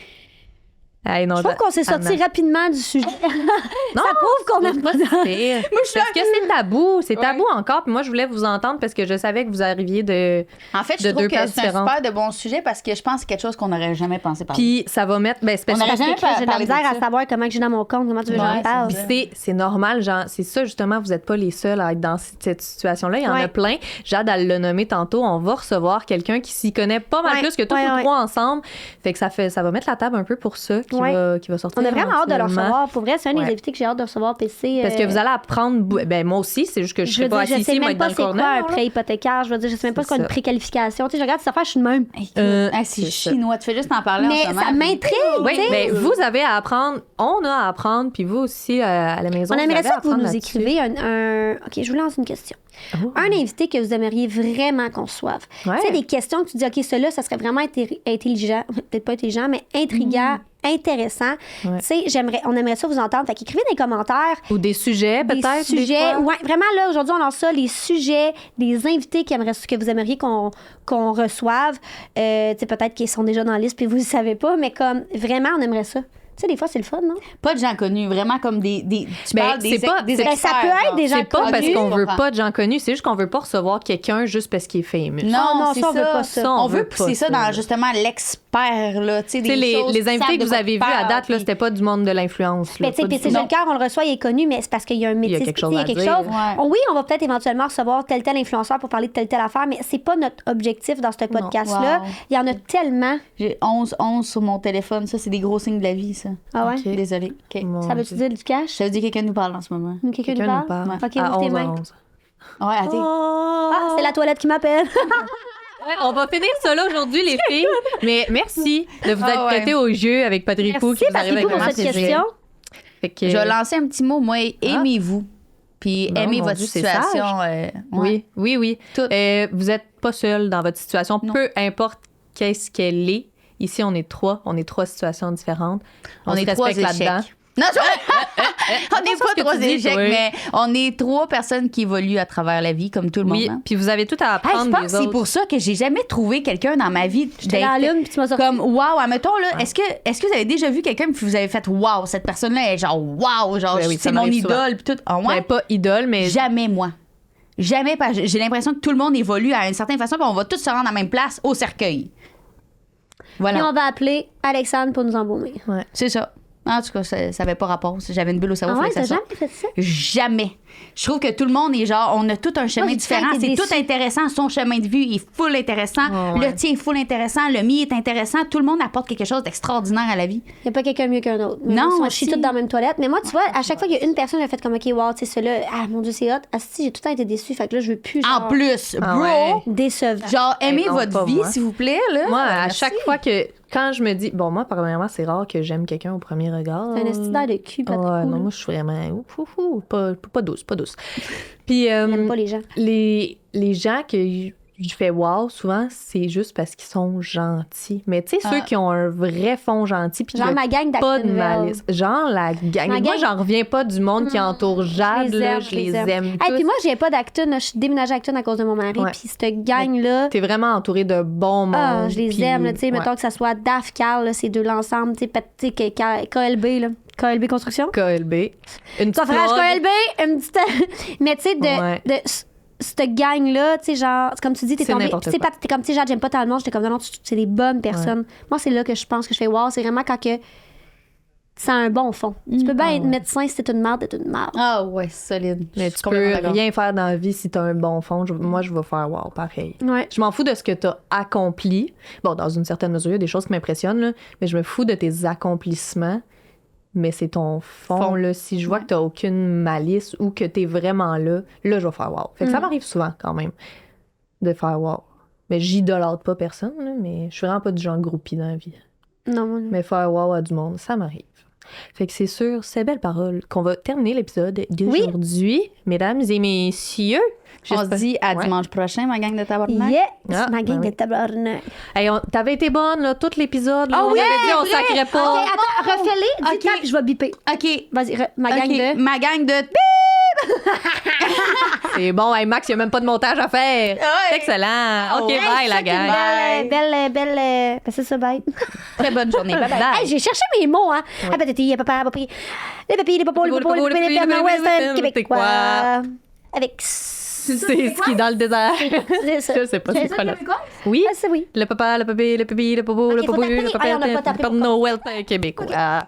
Hey, non, Je trouve qu'on s'est sorti rapidement du sujet. Ça prouve qu'on n'a pas parce que c'est tabou. C'est tabou encore. Puis moi, je voulais vous entendre parce que je savais que vous arriviez de. En fait, je trouve que c'est un super de bon sujet parce que je pense que c'est quelque chose qu'on n'aurait jamais pensé parler. Puis ça va mettre. Ben, c'est parce On n'aurait jamais j'ai de la parlé de misère à ça. savoir comment que j'ai dans mon compte, comment tu veux que j'en parle. c'est normal, genre, c'est ça justement, vous n'êtes pas les seuls à être dans cette situation-là. Il y en a plein. Jade, elle l'a nommé tantôt, on va recevoir quelqu'un qui s'y connaît pas mal plus que tous nous trois ensemble. Fait que ça va mettre la table un peu pour ça qui va sortir. On a vraiment hâte de le éventuellement. recevoir. Pour vrai, c'est un des invités que j'ai hâte de recevoir. PC, Parce que vous allez apprendre. Ben, moi aussi, c'est juste que je serais pas assise ici, moi, être dans le corner. Je sais même pas c'est quoi un prêt hypothécaire. Je veux dire, je sais même pas c'est quoi une préqualification. Tu sais, je regarde cette affaire, je suis de même. C'est chinois. Tu fais juste en parler Mais en ce moment. ça m'intrigue. Oui, tu sais. mais vous avez à apprendre. On a à apprendre, puis vous aussi à la maison. On aimerait vous avez ça à que vous apprendre nous là-dessus. écrivez un. OK, je vous lance une question. Un invité que vous aimeriez vraiment qu'on reçoive. Ouais. Tu sais, des questions que tu dis, OK, cela, ça serait vraiment intelligent, peut-être pas intelligent, mais intriguant, intéressant. Ouais. Tu sais, on aimerait ça vous entendre. Fait qu'écrivez des commentaires. Ou des sujets, Des peut-être. sujets. fois. Ouais, vraiment, là, aujourd'hui, on lance ça, les sujets, des invités que vous aimeriez qu'on reçoive. Tu sais, peut-être qu'ils sont déjà dans la liste puis vous ne savez pas, mais comme vraiment, on aimerait ça. Tu sais, des fois, c'est le fun, non? Pas de gens connus, vraiment comme des tu parles des c'est pas- des c'est- experts. ça peut être genre. des gens C'est pas parce connus. qu'on veut Je pas de gens connus, c'est juste qu'on veut pas recevoir quelqu'un juste parce qu'il est fameux. Non, non, c'est ça, on veut pas ça. Ça, On veut pas pousser ça ça. dans justement père, là. Tu sais, les choses invités savent que de vous avez vus à peur, date, là, puis- c'était pas du monde de l'influence. là, Mais tu sais, pas du P.C. tout. Jolicoeur, on le reçoit, il est connu, mais c'est parce qu'il y a un métier. Il y a quelque chose Il y a à quelque dire. chose. Ouais. Oui, on va peut-être éventuellement recevoir tel influenceur pour parler de telle affaire, mais c'est pas notre objectif dans ce podcast-là. Wow. Il y en a tellement. J'ai 11 sur mon téléphone. Ça, c'est des gros signes de la vie, ça. Ah ouais? Ok. Désolée. OK. Mon Ça veut-tu Dieu. dire du cash? Ça veut dire que quelqu'un nous parle en ce moment. Quelqu'un Quelqu'un nous parle. OK, à ouvre tes 11 à mains. 11. Ouais, attends. Ah, c'est la toilette qui m'appelle. Ouais, on va finir ça là aujourd'hui, les filles. Mais merci de vous être ouais. prêtées au jeu avec Patrick Pou Merci, qui vous arrive Patrick Pou, avec pour un cette sujet. question. Fait que- Je vais lancer un petit mot. Moi, aimez-vous. Puis Bon, aimez mon votre Dieu, c'est situation. ouais. Oui. Tout. Vous n'êtes pas seul dans votre situation, Non. peu importe qu'est-ce qu'elle est. Ici, on est trois situations différentes. On se est trois respecte échecs. là-dedans. Non, on n'est ce pas que trois tu dis, échecs, toi. mais on est trois personnes qui évoluent à travers la vie, comme tout le Oui, monde. hein. puis vous avez tout à Hey, apprendre je pense des que c'est autres. pour ça que j'ai jamais trouvé quelqu'un dans ma vie J'étais dans la lune, puis tu m'as sorti. comme wow, admettons là, est-ce que vous avez déjà vu quelqu'un puis vous avez fait wow, cette personne là est genre wow, genre Ben oui, ça c'est mon m'arrive souvent. idole puis tout. Ah ouais? Ben, pas idole, mais Jamais moi. Jamais parce que j'ai l'impression que tout le monde évolue à une certaine façon puis on va tous se rendre à la même place au cercueil. Voilà. Et on va appeler Alexandre pour nous embaumer. C'est ça. En tout cas, ça n'avait pas rapport. J'avais une bulle au cerveau. Ah ouais, fallait que t'as ça jamais fait ça? sorte. Jamais. Je trouve que tout le monde est genre, on a tout un chemin Moi, j'ai différent. tout été C'est tout déçue. intéressant. Son chemin de vie est full intéressant. Oh, ouais. Le tien est full intéressant. Le mien est intéressant. Tout le monde apporte quelque chose d'extraordinaire à la vie. Il n'y a pas quelqu'un mieux qu'un autre. Non, on chie si. toutes dans la même toilette. Mais moi, tu vois, à chaque fois qu'il y a une personne qui a fait comme, OK, wow, tu sais, celui-là, ah mon Dieu, c'est hot. Ah, si, j'ai tout le temps été déçue. Fait que là, je veux plus. Genre, En plus, Ah bro, ouais. décevant. genre, aimez non, votre pas vie, moi. s'il vous plaît. Là. moi, à Merci. chaque fois que. Quand je me dis. Bon, moi, premièrement, c'est rare que j'aime quelqu'un au premier regard. C'est un esti d'air de cul, pas de Ouais, cool. non, moi, je suis vraiment. Pas douce. Puis. J'aime pas les gens. les gens que je fais wow, souvent, c'est juste parce qu'ils sont gentils. Mais tu sais, ceux qui ont un vrai fond gentil, puis Genre qu'il y a ma gang pas de d'Actonville. malice. Genre la gang. Ma Moi, gang- j'en reviens pas du monde qui entoure Jade, là, je les aime Hey, tous. puis moi, j'ai pas d'Acton. Je suis déménagée à Acton à cause de mon mari. Ouais. Puis cette gang-là, T'es vraiment entouré de bons mondes. ah, je les puis- aime. là, Tu sais, ouais. mettons que ça soit DAF, Carl, là, ces deux-là ensemble. Tu sais, KLB, là. KLB Construction. KLB. Une petite Ton frère plug. KLB, une petite. Mais tu sais, Ouais. de cette gang-là, tu sais, genre, c'est comme tu dis, t'es C'est tombé. n'importe Tu sais, quoi. t'es comme, tu sais, genre, j'aime pas tant le monde. J'étais comme, non, c'est des bonnes personnes. Moi, c'est là que je pense que je fais wow. C'est vraiment quand que ça a un bon fond. Tu peux bien être médecin si t'es une marde, t'es une marde. Ah ouais, solide. Mais Je suis tu peux complètement d'accord. rien faire dans la vie si t'as un bon fond. Moi, je vais faire wow, pareil. Ouais. Je m'en fous de ce que t'as accompli. Bon, dans une certaine mesure, il y a des choses qui m'impressionnent, là, mais je me fous de tes accomplissements. Mais c'est ton fond, là. Si je vois que t'as aucune malice ou que t'es vraiment là, là, je vais faire wow. Fait que ça m'arrive souvent, quand même, de faire wow. Mais j'idolâtre pas personne, là, mais je suis vraiment pas du genre groupie dans la vie. Non, moi, Mais faire wow à du monde, ça m'arrive. Fait que c'est sur ces belles paroles qu'on va terminer l'épisode d'aujourd'hui. Mesdames et messieurs, On se j'espère- dit à Ouais. dimanche prochain, ma gang de tabarnak. Yeah! Ah, C'est ma gang ben oui. de tabarnak. Hey, t'avais été bonne, là, tout l'épisode. Là, Ah on oui, avait dit, on vrai? sacrait pas. OK, attends, refais-les. Dis OK. tape, je vais biper. OK. Vas-y, ma gang OK. de. Ma gang de... C'est bon, hey, Max, il n'y a même pas de montage à faire. Ouais. C'est excellent. OK, Hey, bye, la C'est une gang. Bye. belle. Ben, c'est ça, bye. Très bonne journée. Bye bye. Bye. Hey, j'ai cherché mes mots, hein. Ah, patati, papa, papi. Les papis, les papos, les papos, les papos, les Pères Noël, c'est un Québécois. Avec. C'est ce qui est dans le désert. C'est ça. Je sais pas c'est quoi là. Québécois? Oui. Ah, c'est oui. le papa, le papé, le pipi, le popo, Ok, le faut popo, taper. le Ah, on a pas papa, tapé le Père pour Noël québécois.